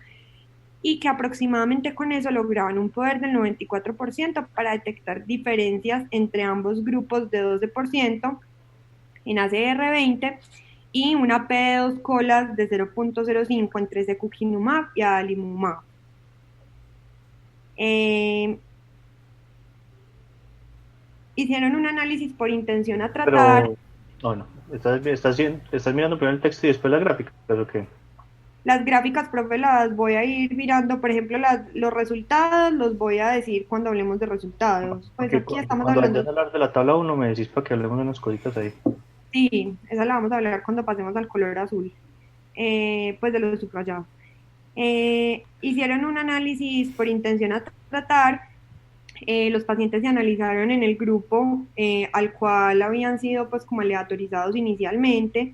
y que aproximadamente con eso lograban un poder del 94% para detectar diferencias entre ambos grupos de 12% en ACR20 y una P de 2 colas de 0.05 entre secukinumab y adalimumab. Hicieron un análisis por intención a tratar. Pero, bueno, estás mirando primero el texto y después la gráfica, ¿pero qué? Las gráficas, profe, las voy a ir mirando, por ejemplo, los resultados los voy a decir cuando hablemos de resultados. Pues aquí estamos cuando hablando. vayas a hablar de la tabla 1 me decís para que hablemos de unas cositas ahí. Sí, esa la vamos a hablar cuando pasemos al color azul, pues de los subrayados. Hicieron un análisis por intención a tratar. Los pacientes se analizaron en el grupo al cual habían sido pues como aleatorizados inicialmente.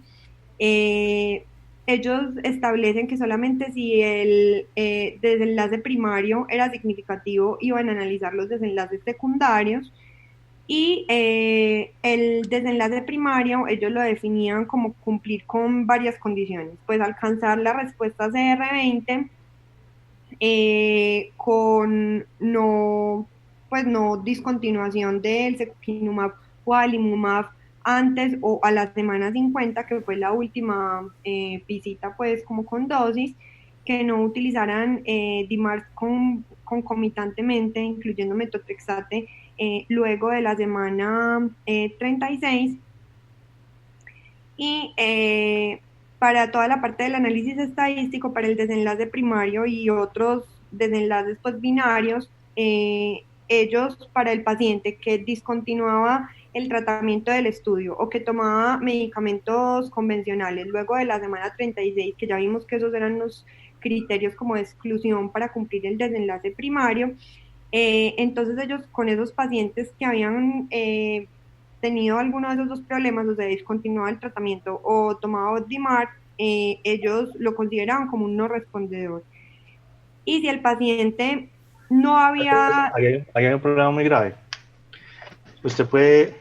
Ellos establecen que solamente si el desenlace primario era significativo iban a analizar los desenlaces secundarios, y el desenlace primario ellos lo definían como cumplir con varias condiciones, pues alcanzar la respuesta CR20 con no discontinuación del secukinumab o adalimumab antes o a la semana 50, que fue la última visita pues como con dosis, que no utilizaran DIMARS concomitantemente, incluyendo metotrexate, luego de la semana 36. Y para toda la parte del análisis estadístico, para el desenlace primario y otros desenlaces pues binarios, ellos, para el paciente que discontinuaba el tratamiento del estudio o que tomaba medicamentos convencionales luego de la semana 36, que ya vimos que esos eran los criterios como de exclusión para cumplir el desenlace primario, entonces ellos con esos pacientes que habían tenido alguno de esos dos problemas, o sea, discontinuaba el tratamiento o tomaba DIMAR, ellos lo consideraban como un no respondedor. Y si el paciente no había... Ahí hay un problema muy grave. Usted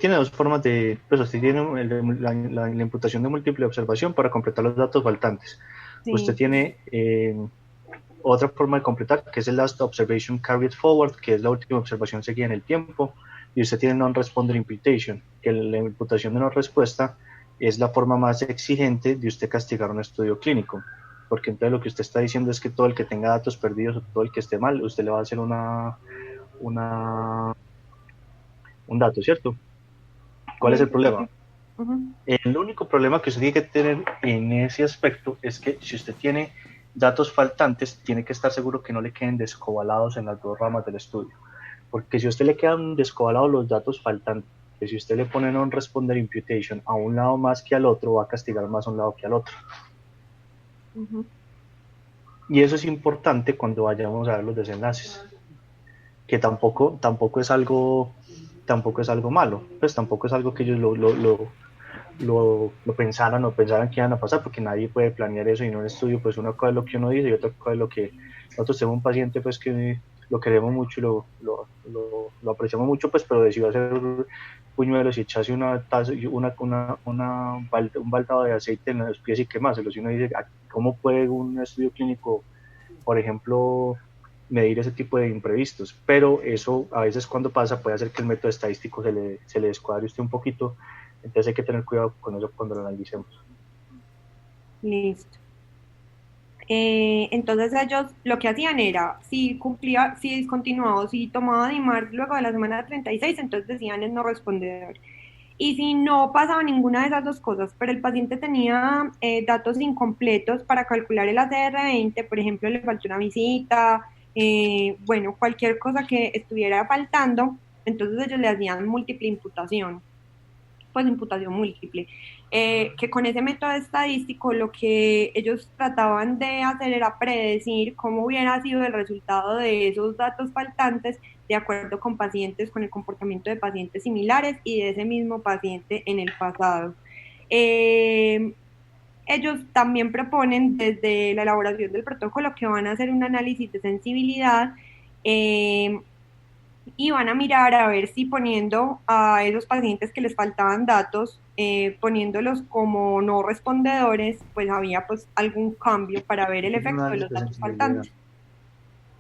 tiene dos formas de, pues usted tiene la imputación de múltiple observación para completar los datos faltantes. Sí. Usted tiene otra forma de completar, que es el last observation carried forward, que es la última observación seguida en el tiempo, y usted tiene non-responder imputation, que la imputación de no respuesta es la forma más exigente de usted castigar un estudio clínico, porque entonces lo que usted está diciendo es que todo el que tenga datos perdidos o todo el que esté mal, usted le va a hacer un dato, ¿cierto? ¿Cuál es el problema? El único problema que usted tiene que tener en ese aspecto es que si usted tiene datos faltantes, tiene que estar seguro que no le queden descobalados en las dos ramas del estudio, porque si a usted le quedan descobalados los datos faltantes, si usted le pone non-responder imputation a un lado más que al otro, va a castigar más a un lado que al otro. Y eso es importante cuando vayamos a ver los desenlaces, que tampoco es algo malo, pues tampoco es algo que ellos lo pensaran que iban a pasar, porque nadie puede planear eso, y en un estudio pues una cosa es lo que uno dice y otra cosa es lo que nosotros tenemos un paciente pues que lo queremos mucho y lo apreciamos mucho, pues, pero decidió hacer puñuelos y echarse un baldado de aceite en los pies y quemárselos, y uno dice, ¿cómo puede un estudio clínico, por ejemplo, medir ese tipo de imprevistos? Pero eso a veces cuando pasa puede hacer que el método estadístico se le descuadre usted un poquito, entonces hay que tener cuidado con eso cuando lo analicemos. Listo. Entonces ellos lo que hacían era, si discontinuaba, si tomaba DIMAR luego de la semana 36, entonces decían es no respondedor. Y si no pasaba ninguna de esas dos cosas, pero el paciente tenía datos incompletos para calcular el ACR20, por ejemplo, le faltó una visita, bueno, cualquier cosa que estuviera faltando, entonces ellos le hacían múltiple imputación, pues imputación múltiple, que con ese método estadístico lo que ellos trataban de hacer era predecir cómo hubiera sido el resultado de esos datos faltantes de acuerdo con pacientes, con el comportamiento de pacientes similares y de ese mismo paciente en el pasado. Ellos también proponen desde la elaboración del protocolo que van a hacer un análisis de sensibilidad y van a mirar a ver si poniendo a esos pacientes que les faltaban datos, poniéndolos como no respondedores, pues había pues algún cambio para ver el efecto de los datos faltantes.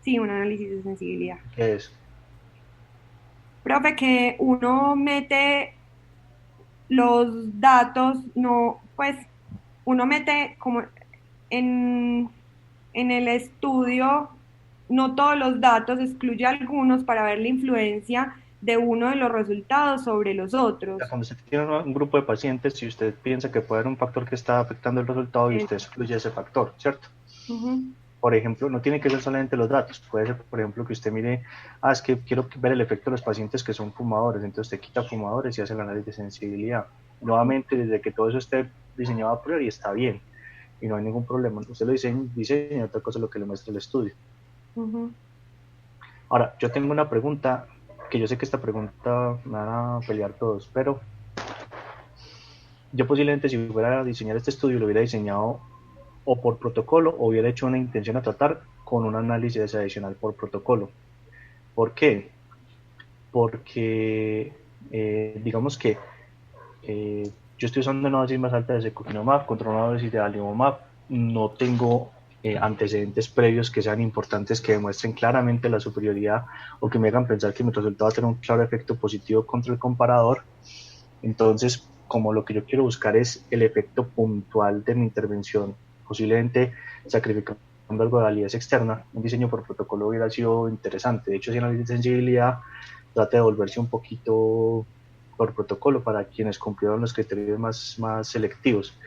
Sí, un análisis de sensibilidad. ¿Qué es? Profe, que uno mete los datos, no, pues uno mete como en el estudio, no todos los datos, excluye algunos para ver la influencia de uno de los resultados sobre los otros. Cuando usted tiene un grupo de pacientes, si usted piensa que puede haber un factor que está afectando el resultado y usted excluye ese factor, ¿cierto? Por ejemplo, no tiene que ser solamente los datos, puede ser, por ejemplo, que usted mire, es que quiero ver el efecto de los pacientes que son fumadores, entonces usted quita fumadores y hace el análisis de sensibilidad. Nuevamente, desde que todo eso esté diseñado a priori, está bien y no hay ningún problema. Usted lo diseña y otra cosa es lo que le muestra el estudio. Ahora, yo tengo una pregunta, que yo sé que esta pregunta me van a pelear todos, pero yo posiblemente si fuera a diseñar este estudio lo hubiera diseñado o por protocolo o hubiera hecho una intención a tratar con un análisis adicional por protocolo. ¿Por qué? Porque digamos que yo estoy usando una dosis más alta de secukinumab contra una dosis de adalimumab, no tengo antecedentes previos que sean importantes que demuestren claramente la superioridad o que me hagan pensar que mi resultado va a tener un claro efecto positivo contra el comparador. Entonces, como lo que yo quiero buscar es el efecto puntual de mi intervención, posiblemente sacrificando algo de validez externa, un diseño por protocolo hubiera sido interesante. De hecho, si análisis de sensibilidad trata de volverse un poquito por protocolo para quienes cumplieron los criterios más selectivos.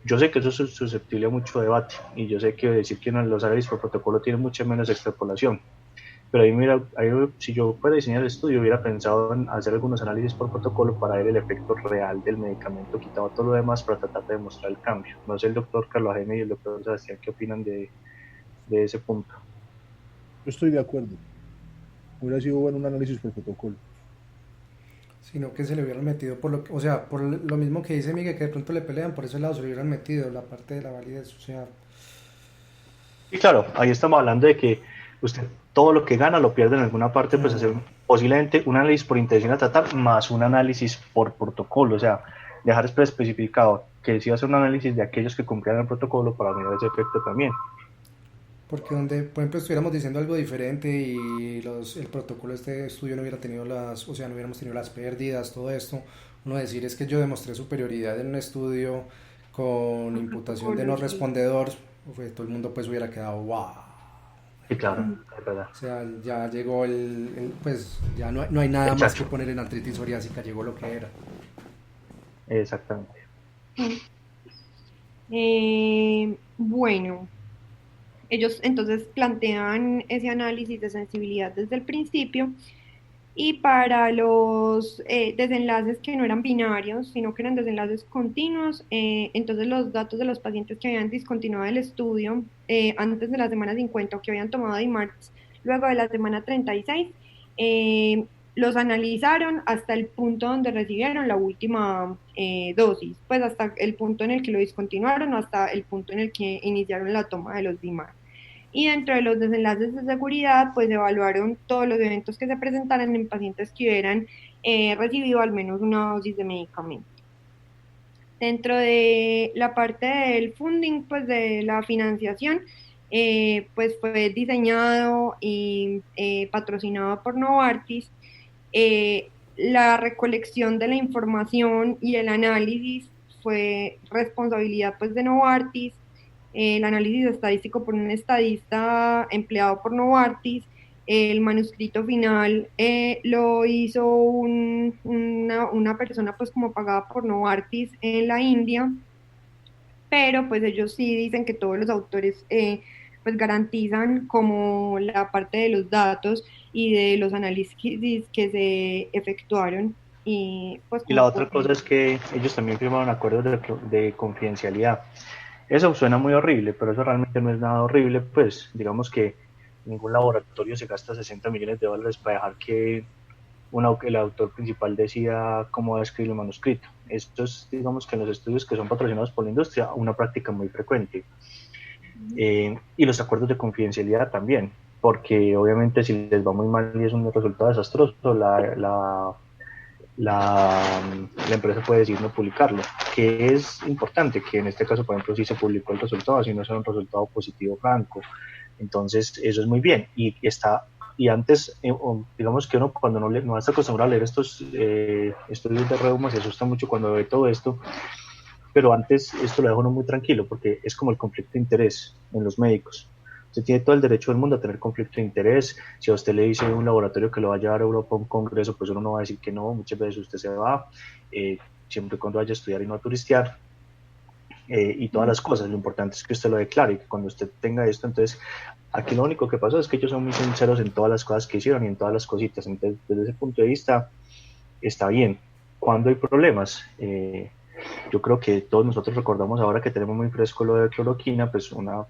Yo sé que eso es susceptible a mucho debate y yo sé que decir que los análisis por protocolo tienen mucha menos extrapolación, pero si yo fuera a diseñar el estudio hubiera pensado en hacer algunos análisis por protocolo para ver el efecto real del medicamento, quitado todo lo demás para tratar de demostrar el cambio. No sé el doctor Carlos Jaime y el doctor Sebastián qué opinan de ese punto. Yo estoy de acuerdo, hubiera sido bueno un análisis por protocolo. Sino que se le hubieran metido por lo mismo que dice Miguel, que de pronto le pelean, por ese lado se le hubieran metido la parte de la validez, o sea. Y claro, ahí estamos hablando de que usted todo lo que gana lo pierde en alguna parte, pues hacer posiblemente un análisis por intención a tratar más un análisis por protocolo, o sea, dejar especificado que si va a hacer un análisis de aquellos que cumplían el protocolo para mirar ese efecto también. Porque donde, por ejemplo, estuviéramos diciendo algo diferente y el protocolo de este estudio no hubiera tenido no hubiéramos tenido las pérdidas, todo esto, uno decir es que yo demostré superioridad en un estudio con imputación de no respondedor, todo el mundo pues hubiera quedado wow. Sí, claro, es verdad. O sea, ya llegó pues ya no hay nada más que poner en artritis psoriásica, llegó lo que era. Exactamente. Bueno, ellos entonces plantean ese análisis de sensibilidad desde el principio y para los desenlaces que no eran binarios, sino que eran desenlaces continuos, entonces los datos de los pacientes que habían discontinuado el estudio antes de la semana 50 o que habían tomado DIMARS luego de la semana 36, los analizaron hasta el punto donde recibieron la última dosis, pues hasta el punto en el que lo discontinuaron o hasta el punto en el que iniciaron la toma de los DIMARS. Y dentro de los desenlaces de seguridad, pues evaluaron todos los eventos que se presentaran en pacientes que hubieran recibido al menos una dosis de medicamento. Dentro de la parte del funding, pues de la financiación, pues fue diseñado y patrocinado por Novartis. La recolección de la información y el análisis fue responsabilidad pues de Novartis. El análisis estadístico por un estadista empleado por Novartis. El manuscrito final lo hizo una persona pues como pagada por Novartis en la India, pero pues ellos sí dicen que todos los autores pues garantizan como la parte de los datos y de los análisis que se efectuaron. Y la otra cosa es que ellos también firmaron acuerdos de confidencialidad. Eso suena muy horrible, pero eso realmente no es nada horrible, pues digamos que ningún laboratorio se gasta 60 millones de dólares para dejar que el autor principal decida cómo va a escribir el manuscrito. Esto es, digamos que en los estudios que son patrocinados por la industria, una práctica muy frecuente. Y los acuerdos de confidencialidad también, porque obviamente si les va muy mal y es un resultado desastroso, la empresa puede decidir no publicarlo, que es importante, que en este caso, por ejemplo, si se publicó el resultado, así no es un resultado positivo franco. Entonces, eso es muy bien. Y antes, digamos que uno cuando no está acostumbrado a leer estos estudios de reuma, se asusta mucho cuando ve todo esto, pero antes esto lo deja uno muy tranquilo, porque es como el conflicto de interés en los médicos. Usted tiene todo el derecho del mundo a tener conflicto de interés. Si a usted le dice un laboratorio que lo va a llevar a Europa a un congreso, pues uno no va a decir que no, muchas veces usted se va, siempre y cuando vaya a estudiar y no a turistear, y todas las cosas. Lo importante es que usted lo declare y que cuando usted tenga esto, entonces, aquí lo único que pasó es que ellos son muy sinceros en todas las cosas que hicieron y en todas las cositas. Entonces, desde ese punto de vista, está bien. Cuando hay problemas, yo creo que todos nosotros recordamos ahora que tenemos muy fresco lo de cloroquina, pues no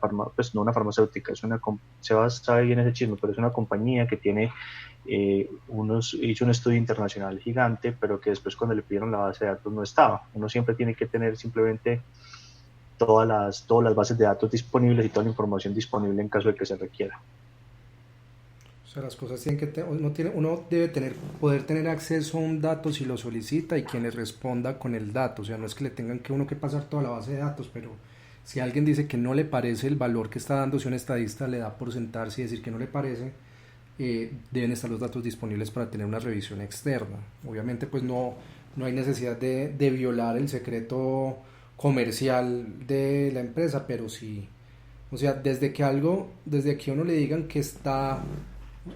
una farmacéutica, se va a saber bien ese chisme, pero es una compañía que tiene hizo un estudio internacional gigante, pero que después cuando le pidieron la base de datos no estaba. Uno siempre tiene que tener simplemente todas las bases de datos disponibles y toda la información disponible en caso de que se requiera. O sea, las cosas tienen que uno debe poder tener acceso a un dato si lo solicita y quien le responda con el dato. O sea, no es que le tengan que pasar toda la base de datos, pero si alguien dice que no le parece el valor que está dando, si un estadista le da por sentarse y decir que no le parece, deben estar los datos disponibles para tener una revisión externa. Obviamente pues no hay necesidad de violar el secreto comercial de la empresa, pero sí, o sea, desde que uno le digan que está,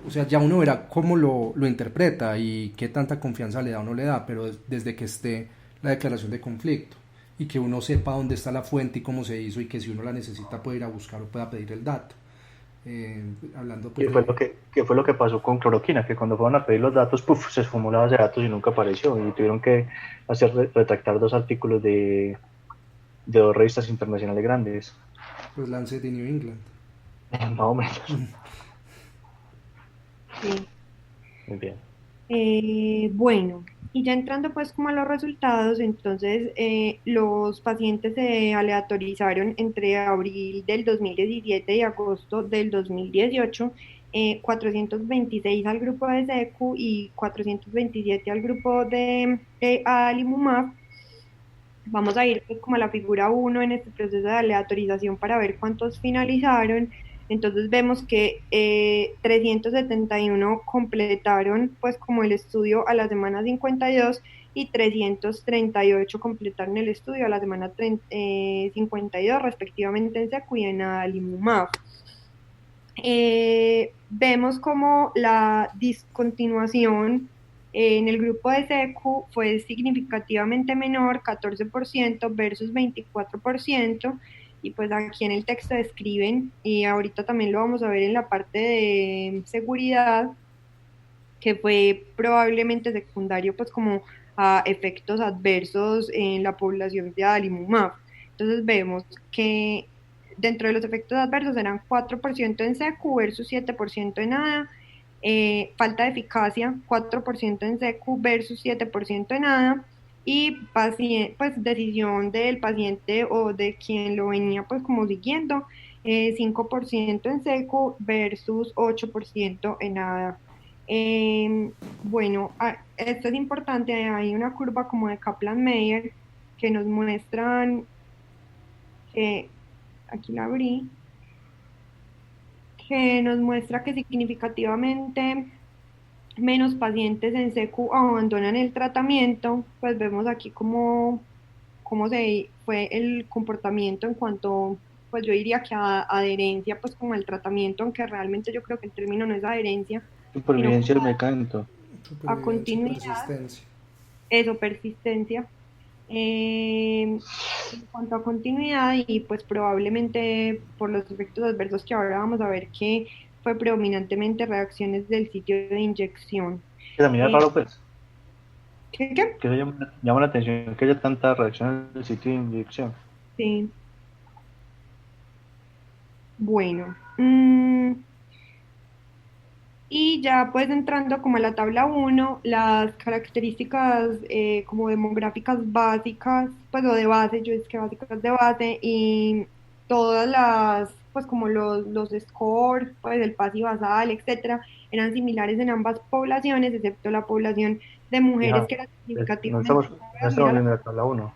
o sea, ya uno verá cómo lo interpreta y qué tanta confianza le da o no le da, pero desde que esté la declaración de conflicto y que uno sepa dónde está la fuente y cómo se hizo, y que si uno la necesita puede ir a buscar o pueda pedir el dato. Hablando pues, ¿Qué fue lo que pasó con cloroquina? Que cuando fueron a pedir los datos, se esfumó la base de datos y nunca apareció, y tuvieron que retractar 2 artículos de 2 revistas internacionales grandes. Pues Lancet de New England. Más o menos. Sí. Muy bien. Bueno, y ya entrando pues como a los resultados, entonces los pacientes se aleatorizaron entre abril del 2017 y agosto del 2018, 426 al grupo de SECU y 427 al grupo de adalimumab. Vamos a ir pues como a la figura 1 en este proceso de aleatorización para ver cuántos finalizaron. Entonces vemos que 371 completaron pues como el estudio a la semana 52 y 338 completaron el estudio a la semana 52 respectivamente en SECU y en adalimumab. Vemos como la discontinuación en el grupo de SECU fue significativamente menor, 14% versus 24%, y pues aquí en el texto describen, y ahorita también lo vamos a ver en la parte de seguridad, que fue probablemente secundario pues como a efectos adversos en la población de adalimumab. Entonces vemos que dentro de los efectos adversos eran 4% en SECU versus 7% en ADA, falta de eficacia 4% en SECU versus 7% en ADA, y pues decisión del paciente o de quien lo venía pues como siguiendo, 5% en SECU versus 8% en ADA. Bueno, esto es importante, hay una curva como de Kaplan-Meier que nos muestran que, aquí la abrí, que nos muestra que significativamente menos pacientes en SECU abandonan el tratamiento. Pues vemos aquí cómo se fue el comportamiento en cuanto, pues yo diría que a adherencia pues como el tratamiento, aunque realmente yo creo que el término no es adherencia, supervivencia del medicamento, a continuidad, persistencia. Eso, persistencia. En cuanto a continuidad, y pues probablemente por los efectos adversos que ahora vamos a ver, que fue predominantemente reacciones del sitio de inyección. Que también es raro pues. ¿Qué? Que llama la atención que haya tantas reacciones del sitio de inyección. Sí. Bueno, Y ya pues entrando como a la tabla uno, las características como demográficas básicas, pues o de base, yo es que básicas de base, y todas las, pues como los scores, pues el PASI basal, etcétera, eran similares en ambas poblaciones, excepto la población de mujeres Fija, que era pues, significativamente no estamos viendo la tabla uno.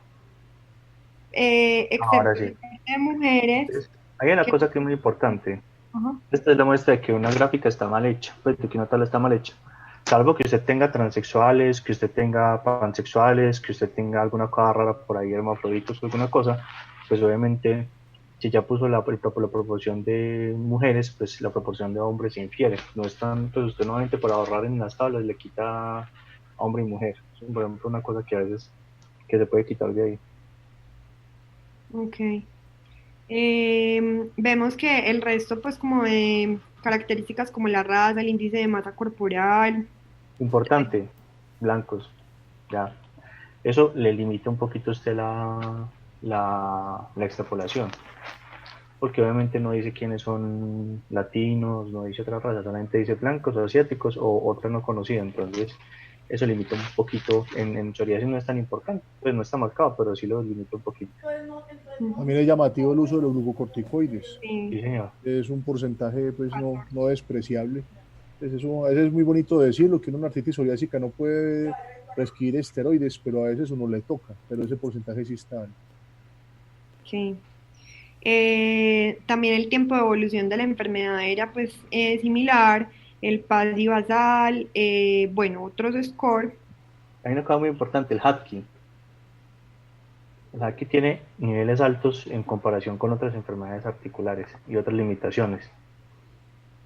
Ahora excepto sí. la parte de mujeres, Entonces, hay una que, cosa que es muy importante. ajá, Esta es la muestra de que una gráfica está mal hecha, pues de que una tabla está mal hecha. Salvo que usted tenga transexuales, que usted tenga pansexuales, que usted tenga alguna cosa rara por ahí, hermafroditos o alguna cosa, pues obviamente, si ya puso la proporción de mujeres, pues la proporción de hombres se infiere. No es tan, pues usted nuevamente por ahorrar en las tablas le quita hombre y mujer. Es, por ejemplo, una cosa que a veces que se puede quitar de ahí. ok. Vemos que el resto, pues como de características como la raza, el índice de masa corporal. Importante, blancos, ya. Eso le limita un poquito a usted la extrapolación, porque obviamente no dice quiénes son latinos, no dice otra raza, solamente dice blancos o asiáticos o otra no conocida, entonces eso limita un poquito, en psoriasis no es tan importante, pues no está marcado, pero sí lo limita un poquito. También es llamativo el uso de los glucocorticoides. Sí. Sí, señor. Es un porcentaje pues no despreciable. Entonces eso es muy bonito decirlo, que una artritis psoriásica no puede prescribir esteroides, pero a veces uno le toca, pero ese porcentaje sí está. Sí. También el tiempo de evolución de la enfermedad era pues similar, el PASI basal, bueno, otros scores. Hay una cosa muy importante, el HATKI. El HATKI tiene niveles altos en comparación con otras enfermedades articulares y otras limitaciones.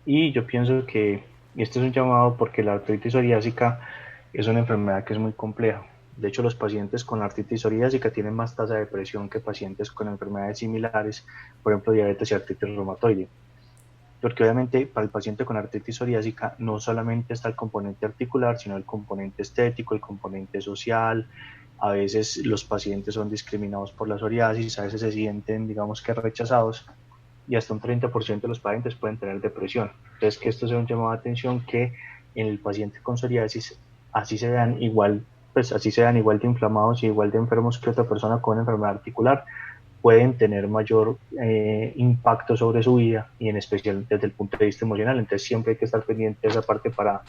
Y yo pienso que, y esto es un llamado porque la artritis psoriásica es una enfermedad que es muy compleja. De hecho, los pacientes con artritis psoriásica tienen más tasa de presión que pacientes con enfermedades similares, por ejemplo, diabetes y artritis reumatoide. Porque obviamente para el paciente con artritis psoriásica no solamente está el componente articular, sino el componente estético, el componente social. A veces los pacientes son discriminados por la psoriasis, a veces se sienten, digamos que rechazados, y hasta un 30% de los pacientes pueden tener depresión. Entonces, que esto sea un llamado de atención que en el paciente con psoriasis así se vean igual, pues así se vean igual de inflamados y igual de enfermos que otra persona con enfermedad articular, pueden tener mayor impacto sobre su vida y en especial desde el punto de vista emocional. Entonces siempre hay que estar pendiente de esa parte para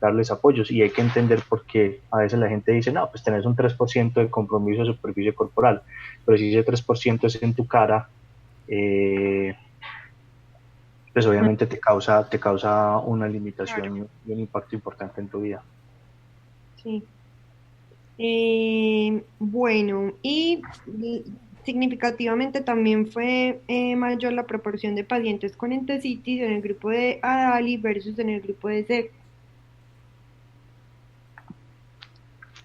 darles apoyos y hay que entender por qué a veces la gente dice, no, pues tenés un 3% de compromiso de superficie corporal, pero si ese 3% es en tu cara, pues obviamente te causa una limitación, claro, y un impacto importante en tu vida. Sí. Bueno, y significativamente también fue mayor la proporción de pacientes con entesitis en el grupo de ADALI versus en el grupo de SEC.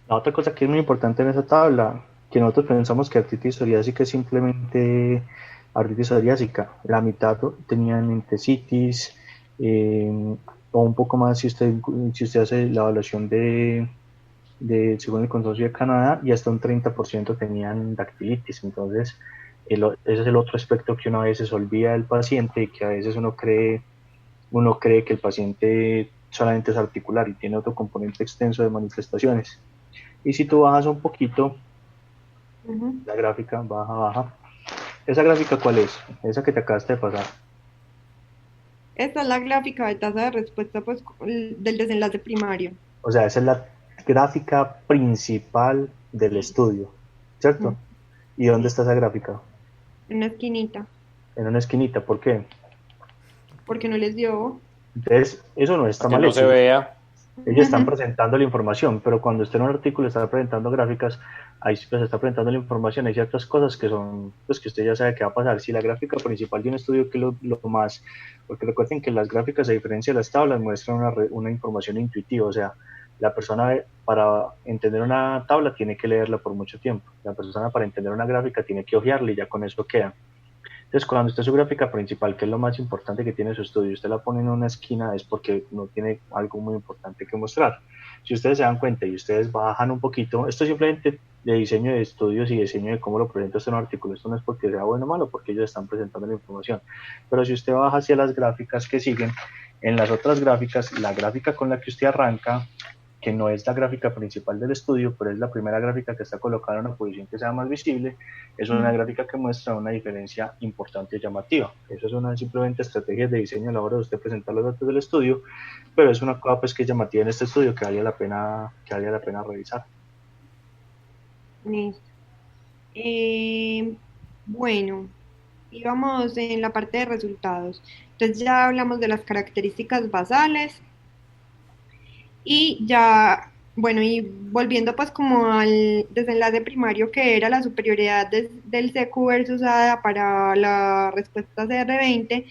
La otra cosa que es muy importante en esa tabla, que nosotros pensamos que artritis psoriásica es simplemente artritis psoriásica. La mitad tenían entesitis, o un poco más si usted hace la evaluación según el consorcio de Canadá, y hasta un 30% tenían dactilitis. Entonces, ese es el otro aspecto que uno a veces olvida del paciente y que a veces uno cree que el paciente solamente es articular y tiene otro componente extenso de manifestaciones. Y si tú bajas un poquito, la gráfica, baja. ¿Esa gráfica cuál es? Esa que te acabaste de pasar. Esta es la gráfica de tasa de respuesta pues, del desenlace primario. O sea, esa es la gráfica principal del estudio, ¿cierto? ¿Y dónde está esa gráfica? En una esquinita. En una esquinita, ¿por qué? Porque no les dio. Entonces, eso no está mal hecho. Que no se vea. Ellos están presentando la información, pero cuando usted en un artículo está presentando gráficas, ahí pues está presentando la información, hay ciertas cosas que son, pues que usted ya sabe qué va a pasar. Si la gráfica principal de un estudio, que es lo más, porque recuerden que las gráficas, a diferencia de las tablas, muestran una información intuitiva, o sea, la persona para entender una tabla tiene que leerla por mucho tiempo, la persona para entender una gráfica tiene que hojearla y ya con eso queda. Entonces, cuando usted su gráfica principal, que es lo más importante que tiene su estudio, usted la pone en una esquina, es porque no tiene algo muy importante que mostrar. Si ustedes se dan cuenta y ustedes bajan un poquito, esto simplemente de diseño de estudios y diseño de cómo lo presenta usted en un artículo. Esto no es porque sea bueno o malo, porque ellos están presentando la información. Pero si usted baja hacia las gráficas que siguen, en las otras gráficas, la gráfica con la que usted arranca, que no es la gráfica principal del estudio, pero es la primera gráfica que está colocada en una posición que sea más visible, es una gráfica que muestra una diferencia importante y llamativa. Eso es una simplemente estrategia de diseño a la hora de usted presentar los datos del estudio, pero es una cosa pues que es llamativa en este estudio que valía la pena revisar. Listo. Bueno, íbamos en la parte de resultados. Entonces ya hablamos de las características basales y ya, bueno, y volviendo pues como al desenlace primario que era la superioridad del CQ versus ADA para la respuesta CR20,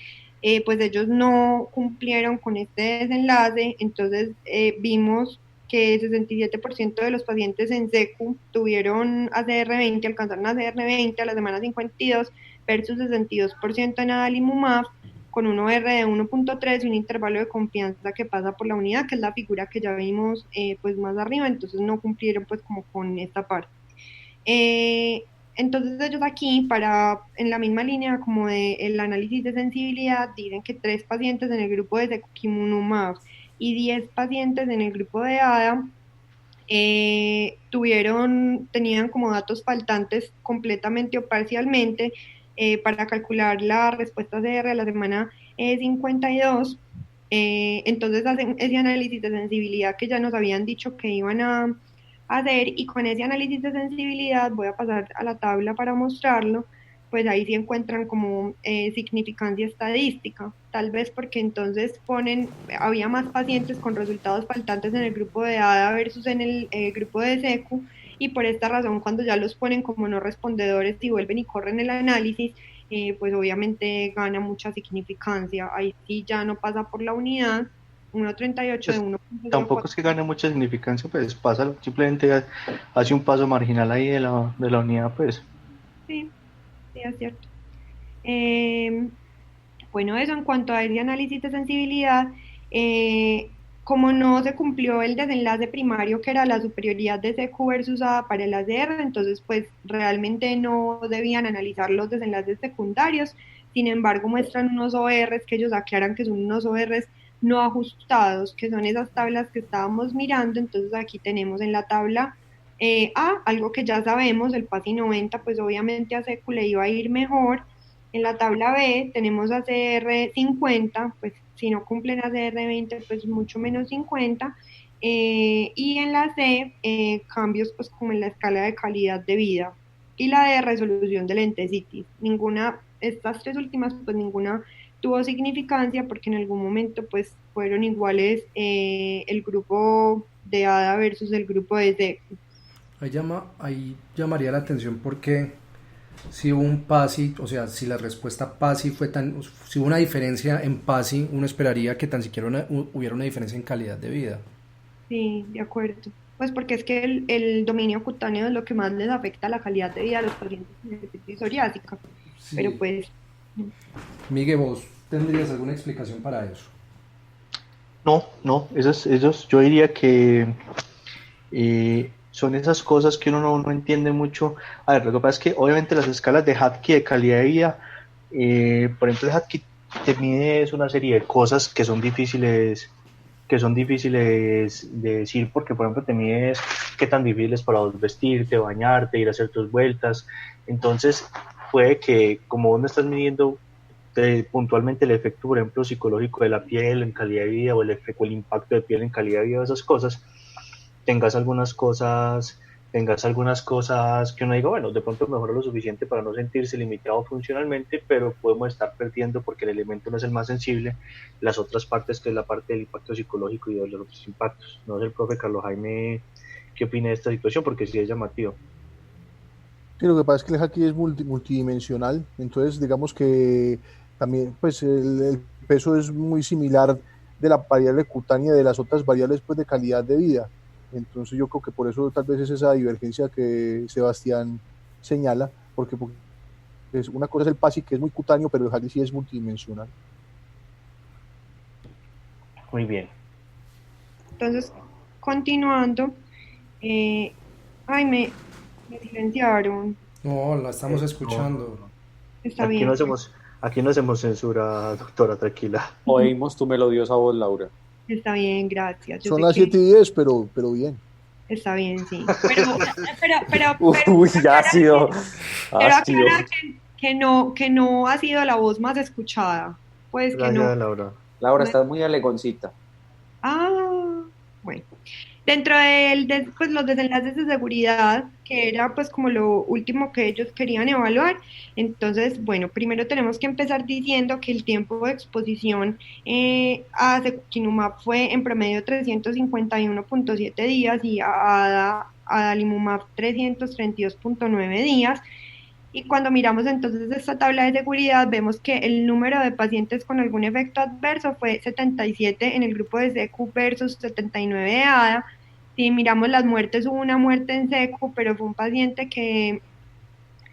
pues ellos no cumplieron con este desenlace, entonces vimos que 67% de los pacientes en SECU tuvieron ACR20, alcanzaron ACR20 a la semana 52 versus 62% en adalimumab, con un OR de 1.3 y un intervalo de confianza que pasa por la unidad, que es la figura que ya vimos pues más arriba, entonces no cumplieron pues como con esta parte. Entonces ellos aquí, en la misma línea como el análisis de sensibilidad, dicen que 3 pacientes en el grupo de secukinumab y 10 pacientes en el grupo de ADA tenían como datos faltantes completamente o parcialmente para calcular la respuesta CR a la semana 52. Entonces hacen ese análisis de sensibilidad que ya nos habían dicho que iban a hacer, y con ese análisis de sensibilidad voy a pasar a la tabla para mostrarlo. Pues ahí sí encuentran como significancia estadística, tal vez porque entonces había más pacientes con resultados faltantes en el grupo de ADA versus en el grupo de SECU, y por esta razón cuando ya los ponen como no respondedores y vuelven y corren el análisis, pues obviamente gana mucha significancia, ahí sí ya no pasa por la unidad. 1.38 pues, de 1. Tampoco es que gane mucha significancia, pues pasa, simplemente hace un paso marginal ahí de la unidad, pues. Sí, sí, es cierto. Bueno, eso en cuanto a ese análisis de sensibilidad, como no se cumplió el desenlace primario que era la superioridad de CQ versus ADA para el ACR, entonces pues realmente no debían analizar los desenlaces secundarios. Sin embargo, muestran unos ORs que ellos aclaran que son unos ORs no ajustados, que son esas tablas que estábamos mirando. Entonces aquí tenemos en la tabla A, algo que ya sabemos, el PASI 90, pues obviamente a CQ le iba a ir mejor. En la tabla B tenemos ACR 50, pues si no cumplen ACR 20, pues mucho menos 50. Y en la C, cambios pues como en la escala de calidad de vida. Y la de resolución del entesitis. Estas 3 últimas, pues ninguna tuvo significancia porque en algún momento pues fueron iguales el grupo de ADA versus el grupo de SECU. Ahí llamaría la atención porque si hubo un PASI, o sea, si la respuesta PASI si hubo una diferencia en PASI, uno esperaría que tan siquiera hubiera una diferencia en calidad de vida. Sí, de acuerdo. Pues porque es que el dominio cutáneo es lo que más les afecta a la calidad de vida a los pacientes con hepatitis psoriásica. Sí. Pero pues... Miguel, ¿vos tendrías alguna explicación para eso? No, esos yo diría que son esas cosas que uno no entiende mucho. A ver, lo que pasa es que obviamente las escalas de Hatke de calidad de vida, por ejemplo, el Hatke te mide una serie de cosas que son difíciles de decir, porque por ejemplo te mides qué tan difícil es para vos vestirte, bañarte, ir a hacer tus vueltas. Entonces puede que como vos no estás midiendo puntualmente el efecto, por ejemplo, psicológico de la piel en calidad de vida, o el impacto de piel en calidad de vida, esas cosas, tengas algunas cosas que uno diga, bueno, de pronto mejora lo suficiente para no sentirse limitado funcionalmente, pero podemos estar perdiendo porque el elemento no es el más sensible, las otras partes, que es la parte del impacto psicológico y de los otros impactos. No sé el profe Carlos Jaime qué opina de esta situación, porque sí es llamativo. Sí, lo que pasa es que el aquí es multidimensional, entonces digamos que también pues el peso es muy similar de la variable cutánea de las otras variables pues de calidad de vida. Entonces yo creo que por eso tal vez es esa divergencia que Sebastián señala, porque una cosa es el PASI que es muy cutáneo, pero el HACI sí es multidimensional. Muy bien. Muy bien. Entonces, continuando, Jaime, ¿qué opinas? ¿Cuál es la diferencia entre el PASI 90 y el PASI 52? Pues, Pues porque es que el dominio cutáneo es lo que más les afecta a la calidad de vida a los pacientes con hepatitis psoriásica. Pero pues... Me silenciaron. No, la estamos escuchando. Está Aquí bien. aquí no hacemos censura, doctora, tranquila. Oímos tu melodiosa voz, Laura. Está bien, gracias. Yo Son sé las que 7:10, pero bien. está bien, sí. Pero Uy, ya ha sido. quiero aclarar que no ha sido la voz más escuchada. Pues que no. Gracias, Laura. Laura, estás muy alegoncita. Ah, bueno. Dentro pues, los desenlaces de seguridad, que era pues como lo último que ellos querían evaluar, entonces, bueno, primero tenemos que empezar diciendo que el tiempo de exposición a secukinumab fue en promedio 351.7 días y a adalimumab 332.9 días. Y cuando miramos entonces esta tabla de seguridad, vemos que el número de pacientes con algún efecto adverso fue 77 en el grupo de SECU versus 79 de ADA. Si miramos las muertes, hubo una muerte en SECU, pero fue un paciente que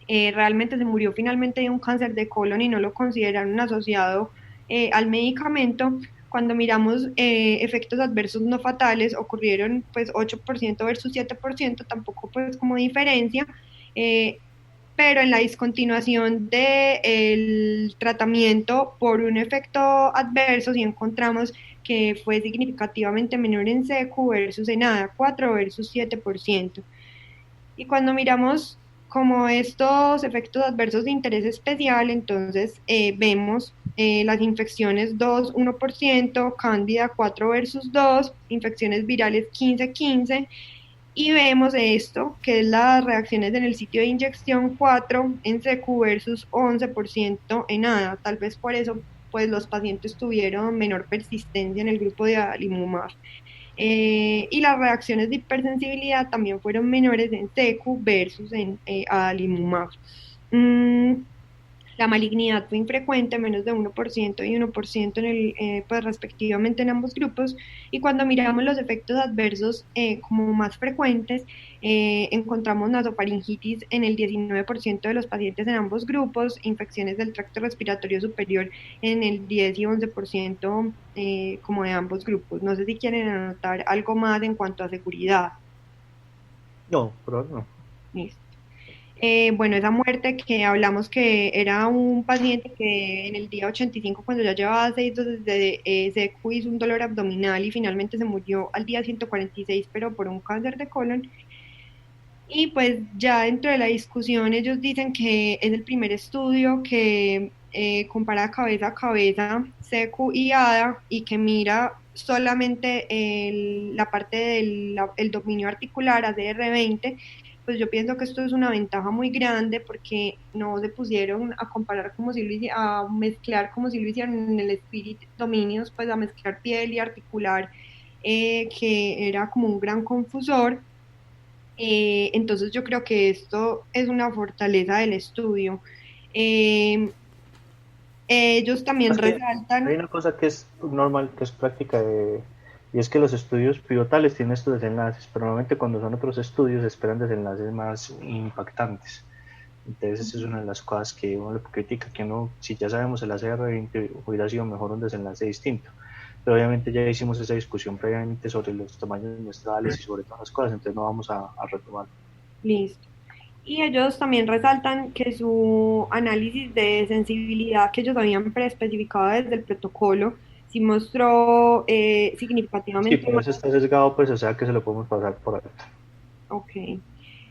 realmente se murió finalmente de un cáncer de colon y no lo consideraron asociado al medicamento. Cuando miramos efectos adversos no fatales, ocurrieron pues 8% versus 7%, tampoco pues como diferencia. Pero en la discontinuación del tratamiento por un efecto adverso, sí encontramos que fue significativamente menor en SECU versus en ADA, 4 versus 7%. Y cuando miramos como estos efectos adversos de interés especial, entonces vemos las infecciones 2, 1%, cándida 4 versus 2, infecciones virales 15, y vemos esto, que es las reacciones en el sitio de inyección 4 en SECU versus 11% en ADA. Tal vez por eso pues los pacientes tuvieron menor persistencia en el grupo de adalimumab. Y las reacciones de hipersensibilidad también fueron menores en SECU versus en adalimumab. La malignidad fue infrecuente, menos de 1% y 1% pues respectivamente en ambos grupos. Y cuando miramos los efectos adversos como más frecuentes, encontramos nasofaringitis en el 19% de los pacientes en ambos grupos, infecciones del tracto respiratorio superior en el 10 y 11% como de ambos grupos. No sé si quieren anotar algo más en cuanto a seguridad. No, pero no. Listo. Bueno, esa muerte que hablamos que era un paciente que en el día 85, cuando ya llevaba 6 dosis de SECU, hizo un dolor abdominal y finalmente se murió al día 146, pero por un cáncer de colon. Y pues ya dentro de la discusión ellos dicen que es el primer estudio que compara cabeza a cabeza SECU y ADA y que mira solamente la parte del dominio articular ACR20. Pues yo pienso que esto es una ventaja muy grande porque no se pusieron a comparar como si a mezclar como si lo hicieran en el Spirit Dominios, pues a mezclar piel y articular, que era como un gran confusor. Entonces yo creo que esto es una fortaleza del estudio. Ellos también resaltan... Hay una cosa que es normal, que es práctica, y es que los estudios pivotales tienen estos desenlaces, pero normalmente cuando son otros estudios esperan desenlaces más impactantes. Entonces esa es una de las cosas que uno le critica, que uno, si ya sabemos el ACR20, hubiera sido mejor un desenlace distinto. Pero obviamente ya hicimos esa discusión previamente sobre los tamaños muestrales y sobre todas las cosas, entonces no vamos a retomar. Listo. Y ellos también resaltan que su análisis de sensibilidad que ellos habían preespecificado desde el protocolo sí mostró significativamente... Sí, pero eso está sesgado, pues o sea que se lo podemos pasar por alto. Ok.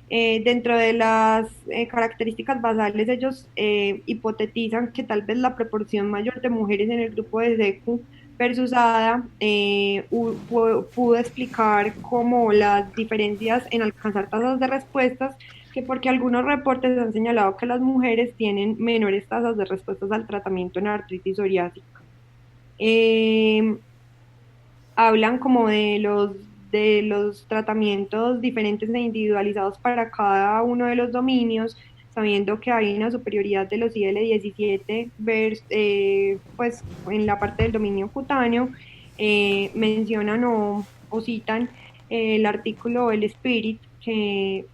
Dentro de las características basales, ellos hipotetizan que tal vez la proporción mayor de mujeres en el grupo de SECU versus ADA pudo explicar como las diferencias en alcanzar tasas de respuestas, que porque algunos reportes han señalado que las mujeres tienen menores tasas de respuestas al tratamiento en artritis psoriásica. Hablan como de los tratamientos diferentes e individualizados para cada uno de los dominios, sabiendo que hay una superioridad de los IL-17 pues en la parte del dominio cutáneo. Mencionan o citan el artículo El Spirit, que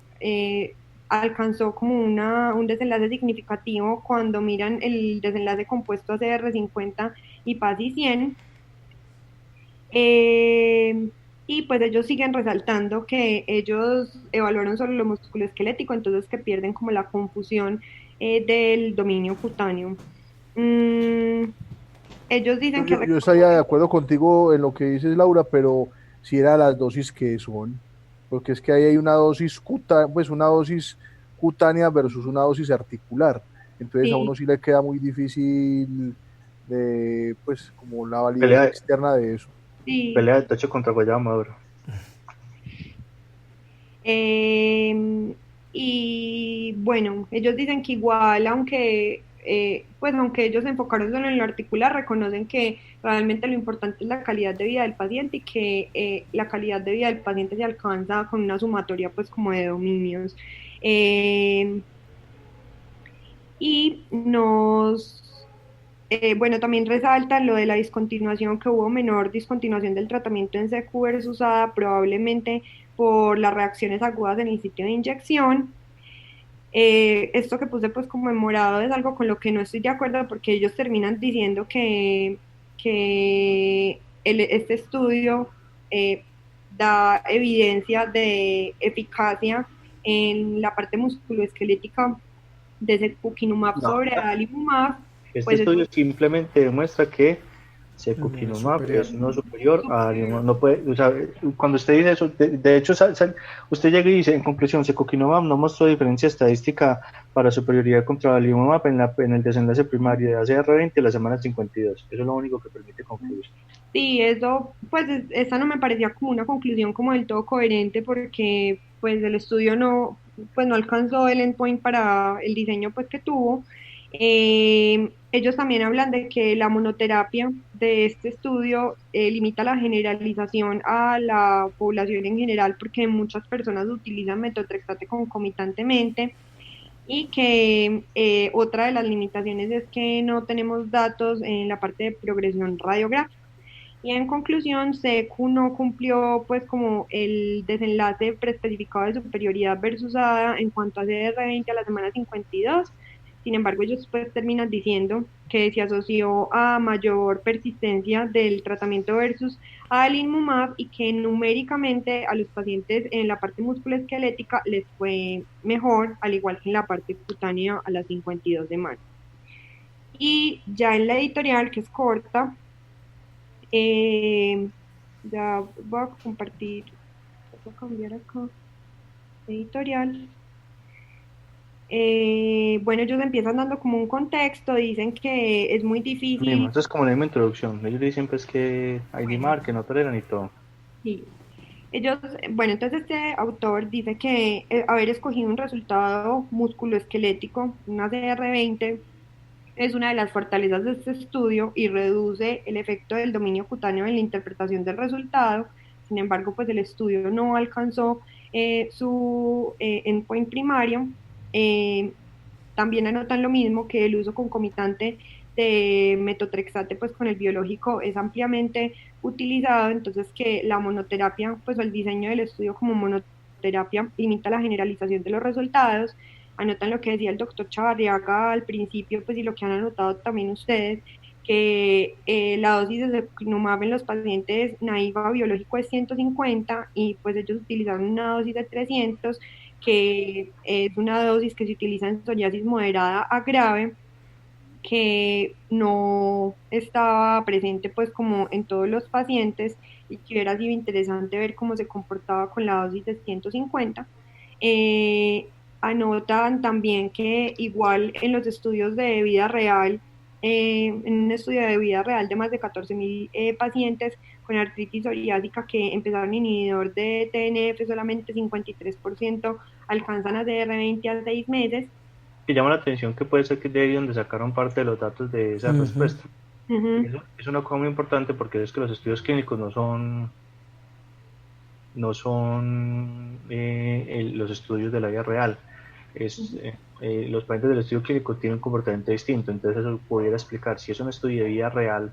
alcanzó como un desenlace significativo cuando miran el desenlace compuesto ACR50 y PASI 100. Y pues ellos siguen resaltando que ellos evaluaron solo lo musculoesquelético, entonces que pierden como la confusión del dominio cutáneo. Ellos dicen que Yo estaría de acuerdo contigo en lo que dices, Laura, pero si era las dosis que son, porque es que ahí hay una dosis una dosis cutánea versus una dosis articular. Entonces sí, a uno sí le queda muy difícil de, pues, como la validez Pelea, externa de eso. sí. pelea de tocho contra Guayaba Maduro. Y bueno, ellos dicen que igual, aunque pues aunque ellos se enfocaron solo en lo articular, reconocen que realmente lo importante es la calidad de vida del paciente y que la calidad de vida del paciente se alcanza con una sumatoria pues como de dominios. Eh, y bueno, también resaltan lo de la discontinuación, que hubo menor discontinuación del tratamiento en secu versus ADA, probablemente por las reacciones agudas en el sitio de inyección. Esto que puse pues como en morado es algo con lo que no estoy de acuerdo porque ellos terminan diciendo que este estudio da evidencia de eficacia en la parte musculoesquelética de secukinumab sobre adalimumab. Este Pues estudio simplemente demuestra que No, es secukinumab superior. es no superior a adalimumab. No puede, o sea, cuando usted dice eso, de hecho, usted llega y dice, en conclusión, secukinumab no mostró diferencia estadística para superioridad contra adalimumab en el desenlace primario de ACR20 a la semana 52. Eso es lo único que permite concluir. sí, eso, pues esa no me parecía como una conclusión como del todo coherente porque pues el estudio pues no alcanzó el endpoint para el diseño pues que tuvo. Ellos también hablan de que la monoterapia de este estudio limita la generalización a la población en general porque muchas personas utilizan metotrexate concomitantemente y que otra de las limitaciones es que no tenemos datos en la parte de progresión radiográfica. Y en conclusión, SECU no cumplió pues como el desenlace preespecificado de superioridad versus ADA en cuanto a CDR20 a la semana 52. Sin embargo, ellos pues terminan diciendo que se asoció a mayor persistencia del tratamiento versus adalimumab y que numéricamente a los pacientes en la parte musculoesquelética les fue mejor, al igual que en la parte cutánea a las 52 semanas. Y ya en la editorial, que es corta, ya voy a compartir, voy a cambiar acá, editorial. Bueno, ellos empiezan dando como un contexto, dicen que es muy difícil. Esto es como la misma introducción. Ellos dicen pues que hay DIMAR, que no toleran y todo. Sí. Ellos, bueno, entonces este autor dice que haber escogido un resultado musculoesquelético, una CR20, es una de las fortalezas de este estudio y reduce el efecto del dominio cutáneo en la interpretación del resultado. Sin embargo, pues el estudio no alcanzó su endpoint primario. También anotan lo mismo, que el uso concomitante de metotrexate pues con el biológico es ampliamente utilizado, entonces que la monoterapia pues o el diseño del estudio como monoterapia limita la generalización de los resultados. Anotan lo que decía el doctor Chavarriaga al principio, pues y lo que han anotado también ustedes, que la dosis de secukinumab en los pacientes naiva biológico es 150 y pues ellos utilizaron una dosis de 300, que es una dosis que se utiliza en psoriasis moderada a grave, que no estaba presente pues como en todos los pacientes y que hubiera sido interesante ver cómo se comportaba con la dosis de 150. Anotan también que igual en los estudios de vida real, en un estudio de vida real de más de 14.000 pacientes con artritis psoriásica que empezaron inhibidor de TNF, solamente 53% alcanzan a CR20 a 6 meses. Que llama la atención que puede ser que de ahí donde sacaron parte de los datos de esa respuesta. Eso es una cosa muy importante porque es que los estudios clínicos no son los estudios de la vida real. Los pacientes del estudio clínico tienen un comportamiento distinto, entonces eso pudiera explicar, si es un estudio de vida real,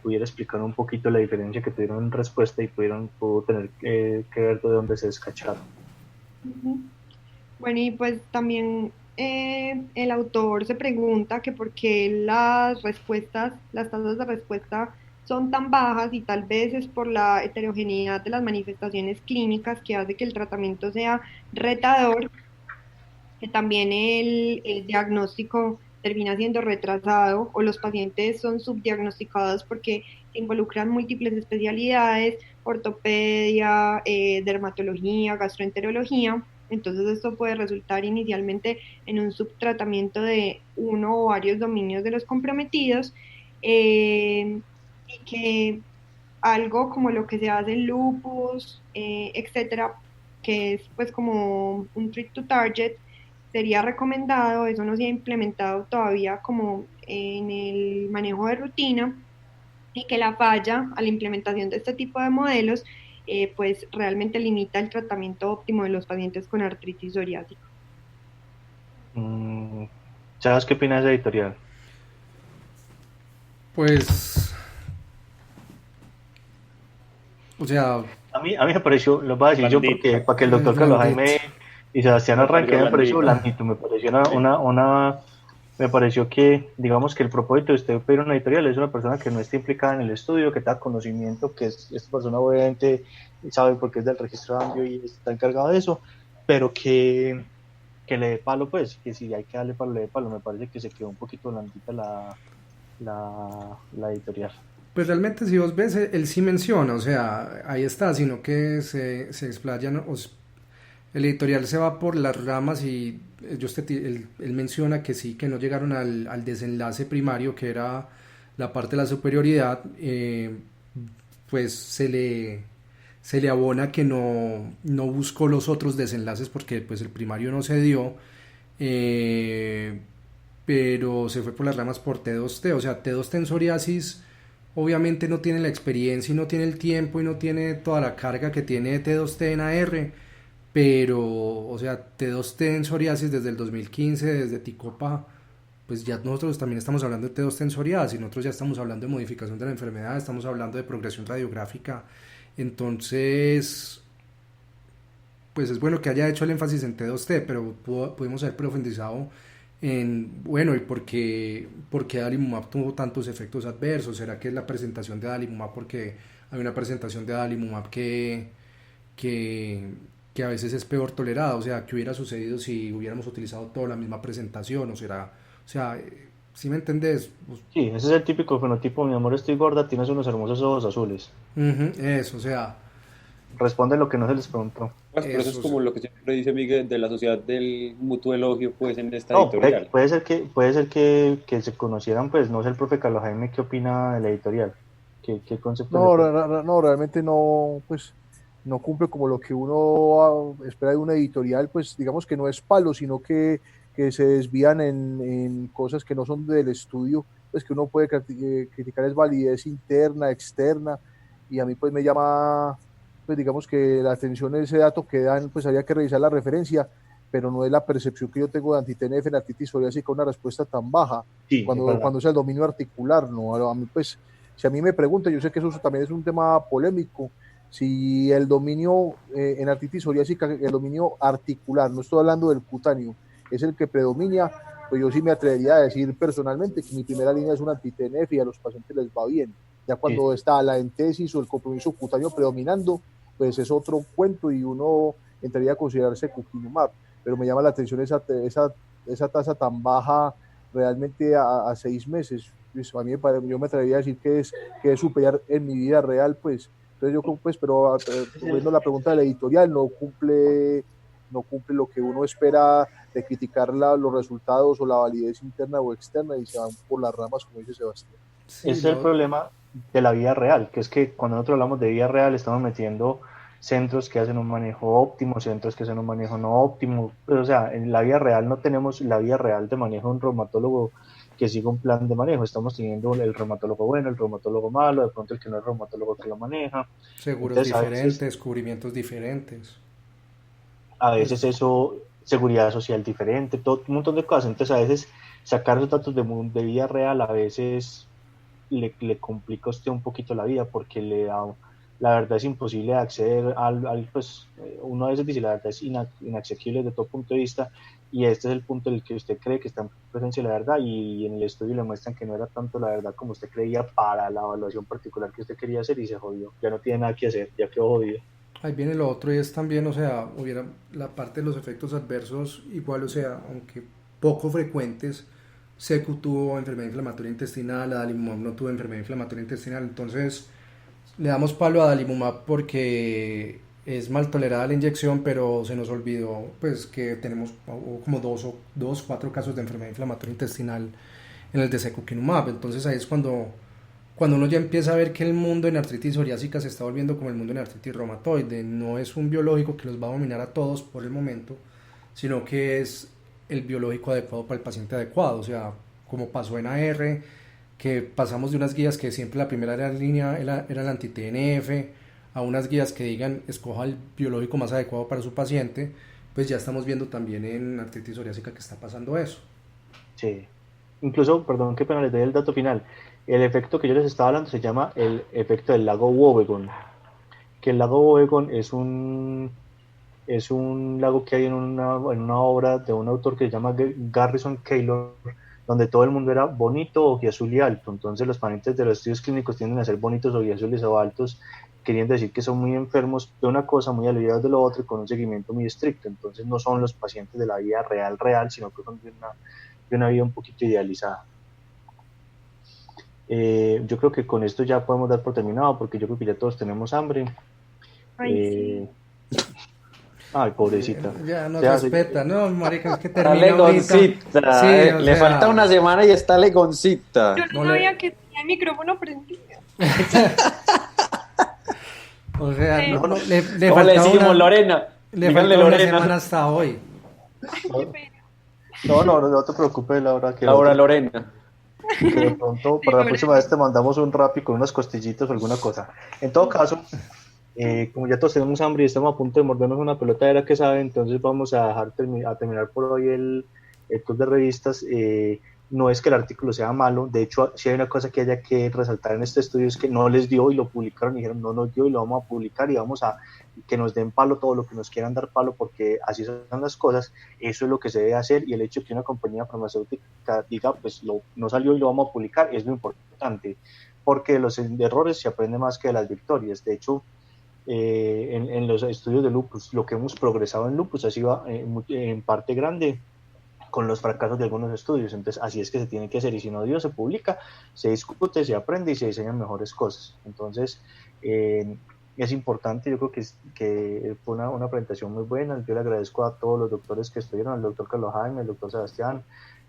pudiera explicar un poquito la diferencia que tuvieron en respuesta y pudo tener que ver de dónde se descacharon. Bueno, y pues también el autor se pregunta que por qué las tasas de respuesta son tan bajas y tal vez es por la heterogeneidad de las manifestaciones clínicas que hace que el tratamiento sea retador, que también el diagnóstico termina siendo retrasado o los pacientes son subdiagnosticados porque se involucran múltiples especialidades, ortopedia, dermatología, gastroenterología. Entonces esto puede resultar inicialmente en un subtratamiento de uno o varios dominios de los comprometidos, y que algo como lo que se hace en lupus, etcétera, que es pues como un treat to target, sería recomendado. Eso no se ha implementado todavía como en el manejo de rutina, y que la falla a la implementación de este tipo de modelos pues realmente limita el tratamiento óptimo de los pacientes con artritis psoriásica. ¿Sabes qué opinas de esa editorial? Pues, o sea, a mí me pareció, lo voy a decir yo porque para que el doctor Carlos Jaime y Sebastián arranque, me pareció blandito, me pareció me pareció que, digamos que el propósito de usted pedir una editorial es una persona que no esté implicada en el estudio, que tenga conocimiento, que esta persona obviamente sabe por qué es del registro de AMBIO y está encargado de eso, pero que le dé palo, pues, que si hay que darle palo, le dé palo. Me parece que se quedó un poquito blandita la editorial. pues realmente si vos ves, él sí menciona, o sea, ahí está, sino que se explayan, el editorial se va por las ramas y él menciona que sí, que no llegaron al desenlace primario, que era la parte de la superioridad, pues se le abona que no buscó los otros desenlaces porque pues el primario no se dio, pero se fue por las ramas por T2T, o sea, T2T en psoriasis obviamente no tiene la experiencia y no tiene el tiempo y no tiene toda la carga que tiene T2T en AR, pero, o sea, T2T en psoriasis desde el 2015, desde Ticopa, pues ya nosotros también estamos hablando de T2T en psoriasis, nosotros ya estamos hablando de modificación de la enfermedad, estamos hablando de progresión radiográfica, entonces, pues es bueno que haya hecho el énfasis en T2T, pero pudimos haber profundizado en, bueno, ¿y por qué adalimumab tuvo tantos efectos adversos? ¿Será que es la presentación de adalimumab porque hay una presentación de adalimumab que a veces es peor tolerada? O sea, ¿qué hubiera sucedido si hubiéramos utilizado toda la misma presentación? O sea, ¿sí me entendés? Sí, ese es el típico fenotipo, mi amor, estoy gorda, tienes unos hermosos ojos azules. Eso, o sea... Responden lo que no se les preguntó. Pues eso es como lo que siempre dice Miguel de la sociedad del mutuo elogio, pues en esta editorial. Puede ser que se conocieran, pues no sé el profe Carlos Jaime qué opina de la editorial, qué concepto. No, realmente no, pues no cumple como lo que uno espera de una editorial, pues digamos que no es palo, sino que se desvían en cosas que no son del estudio, pues que uno puede criticar es validez interna, externa, y a mí pues me llama, pues digamos que la atención a ese dato que dan, pues había que revisar la referencia, pero no es la percepción que yo tengo de anti-TNF en artritis psoriásica una respuesta tan baja, sí, cuando es el dominio articular, ¿no? A mí pues, si a mí me preguntan, yo sé que eso también es un tema polémico, si el dominio en artritis psoriásica, el dominio articular, no estoy hablando del cutáneo, es el que predomina, pues yo sí me atrevería a decir personalmente que mi primera línea es un anti-TNF y a los pacientes les va bien. Ya cuando está la entesis o el compromiso cutáneo predominando, pues es otro cuento y uno entraría a considerarse secukinumab. Pero me llama la atención esa tasa tan baja realmente a 6 meses. Pues a mí yo me atrevería a decir que es superior en mi vida real, pues. Entonces yo, pues, pero viendo la pregunta de la editorial, no cumple lo que uno espera de criticar los resultados o la validez interna o externa y se van por las ramas, como dice Sebastián. Sí, ese es el problema de la vida real, que es que cuando nosotros hablamos de vida real estamos metiendo centros que hacen un manejo óptimo, centros que hacen un manejo no óptimo, pero, o sea, en la vida real no tenemos la vida real de manejo de un reumatólogo que siga un plan de manejo, estamos teniendo el reumatólogo bueno, el reumatólogo malo, de pronto el que no es reumatólogo que lo maneja. Seguros diferentes, cubrimientos diferentes. A veces eso, seguridad social diferente, todo un montón de cosas, entonces a veces sacar los datos de vida real a veces le complica a usted un poquito la vida porque le la verdad es imposible acceder pues uno a veces dice la verdad es inaccesible desde todo punto de vista, y este es el punto en el que usted cree que está en presencia de la verdad, y en el estudio le muestran que no era tanto la verdad como usted creía para la evaluación particular que usted quería hacer, y se jodió, ya no tiene nada que hacer, ya quedó jodido. Ahí viene lo otro, y es también, o sea, hubiera la parte de los efectos adversos igual, o sea, aunque poco frecuentes. Secu tuvo enfermedad inflamatoria intestinal, adalimumab no tuvo enfermedad inflamatoria intestinal, entonces le damos palo a adalimumab porque es mal tolerada la inyección, pero se nos olvidó pues que tenemos como dos, 4 casos de enfermedad inflamatoria intestinal en el de secukinumab. Entonces ahí es cuando uno ya empieza a ver que el mundo en artritis psoriásica se está volviendo como el mundo en artritis reumatoide. No es un biológico que los va a dominar a todos por el momento, sino que es el biológico adecuado para el paciente adecuado. O sea, como pasó en AR, que pasamos de unas guías que siempre la primera línea era el anti-TNF a unas guías que digan escoja el biológico más adecuado para su paciente, pues ya estamos viendo también en artritis psoriásica que está pasando eso. Sí, incluso, perdón, qué pena, les doy el dato final. El efecto que yo les estaba hablando se llama el efecto del lago Wobegon, que el lago Wobegon es un lago que hay en una obra de un autor que se llama Garrison Keillor, donde todo el mundo era bonito, ojiazul y alto. Entonces los pacientes de los estudios clínicos tienden a ser bonitos, ojiazules o altos, queriendo decir que son muy enfermos de una cosa, muy aliviados de lo otro, y con un seguimiento muy estricto. Entonces no son los pacientes de la vida real, sino que son de una vida un poquito idealizada. Yo creo que con esto ya podemos dar por terminado, porque yo creo que ya todos tenemos hambre. Ay, sí. Ay, pobrecita. Ya no respeta, no, marica, es que termina legoncita. Sí, le falta una semana y está legoncita. Yo no sabía que tenía el micrófono prendido. O sea, Sí. le ¿Cómo faltaba le decimos, Lorena? Le Díganle faltó una Lorena. semana hasta hoy. No te preocupes, Laura. Que Laura Lorena. Que de pronto para la próxima vez te mandamos un Rappi con unas costillitas o alguna cosa. En todo caso, como ya todos tenemos hambre y estamos a punto de mordernos una pelota de la que sabe, entonces vamos a dejar terminar por hoy el club de revistas. No es que el artículo sea malo, de hecho, si hay una cosa que haya que resaltar en este estudio es que no les dio y lo publicaron y dijeron no nos dio y lo vamos a publicar y vamos a que nos den palo todo lo que nos quieran dar palo, porque así son las cosas. Eso es lo que se debe hacer, y el hecho de que una compañía farmacéutica diga pues no salió y lo vamos a publicar es lo importante, porque de los errores se aprende más que de las victorias. De hecho, en los estudios de lupus, lo que hemos progresado en lupus ha sido en parte grande con los fracasos de algunos estudios. Entonces así es que se tiene que hacer, y si no dio, se publica, se discute, se aprende y se diseñan mejores cosas. Entonces es importante. Yo creo que fue una presentación muy buena. Yo le agradezco a todos los doctores que estuvieron, al doctor Carlos Jaime, al doctor Sebastián,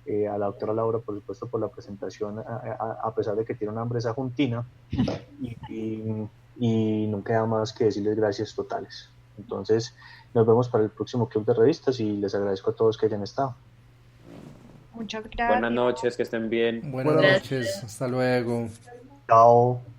a la doctora Laura, por supuesto, por la presentación, a pesar de que tiene una hambre esa juntina, y no queda más que decirles gracias totales. Entonces nos vemos para el próximo club de revistas, y les agradezco a todos que hayan estado. Muchas gracias. Buenas noches, que estén bien. Buenas noches, hasta luego. Chao.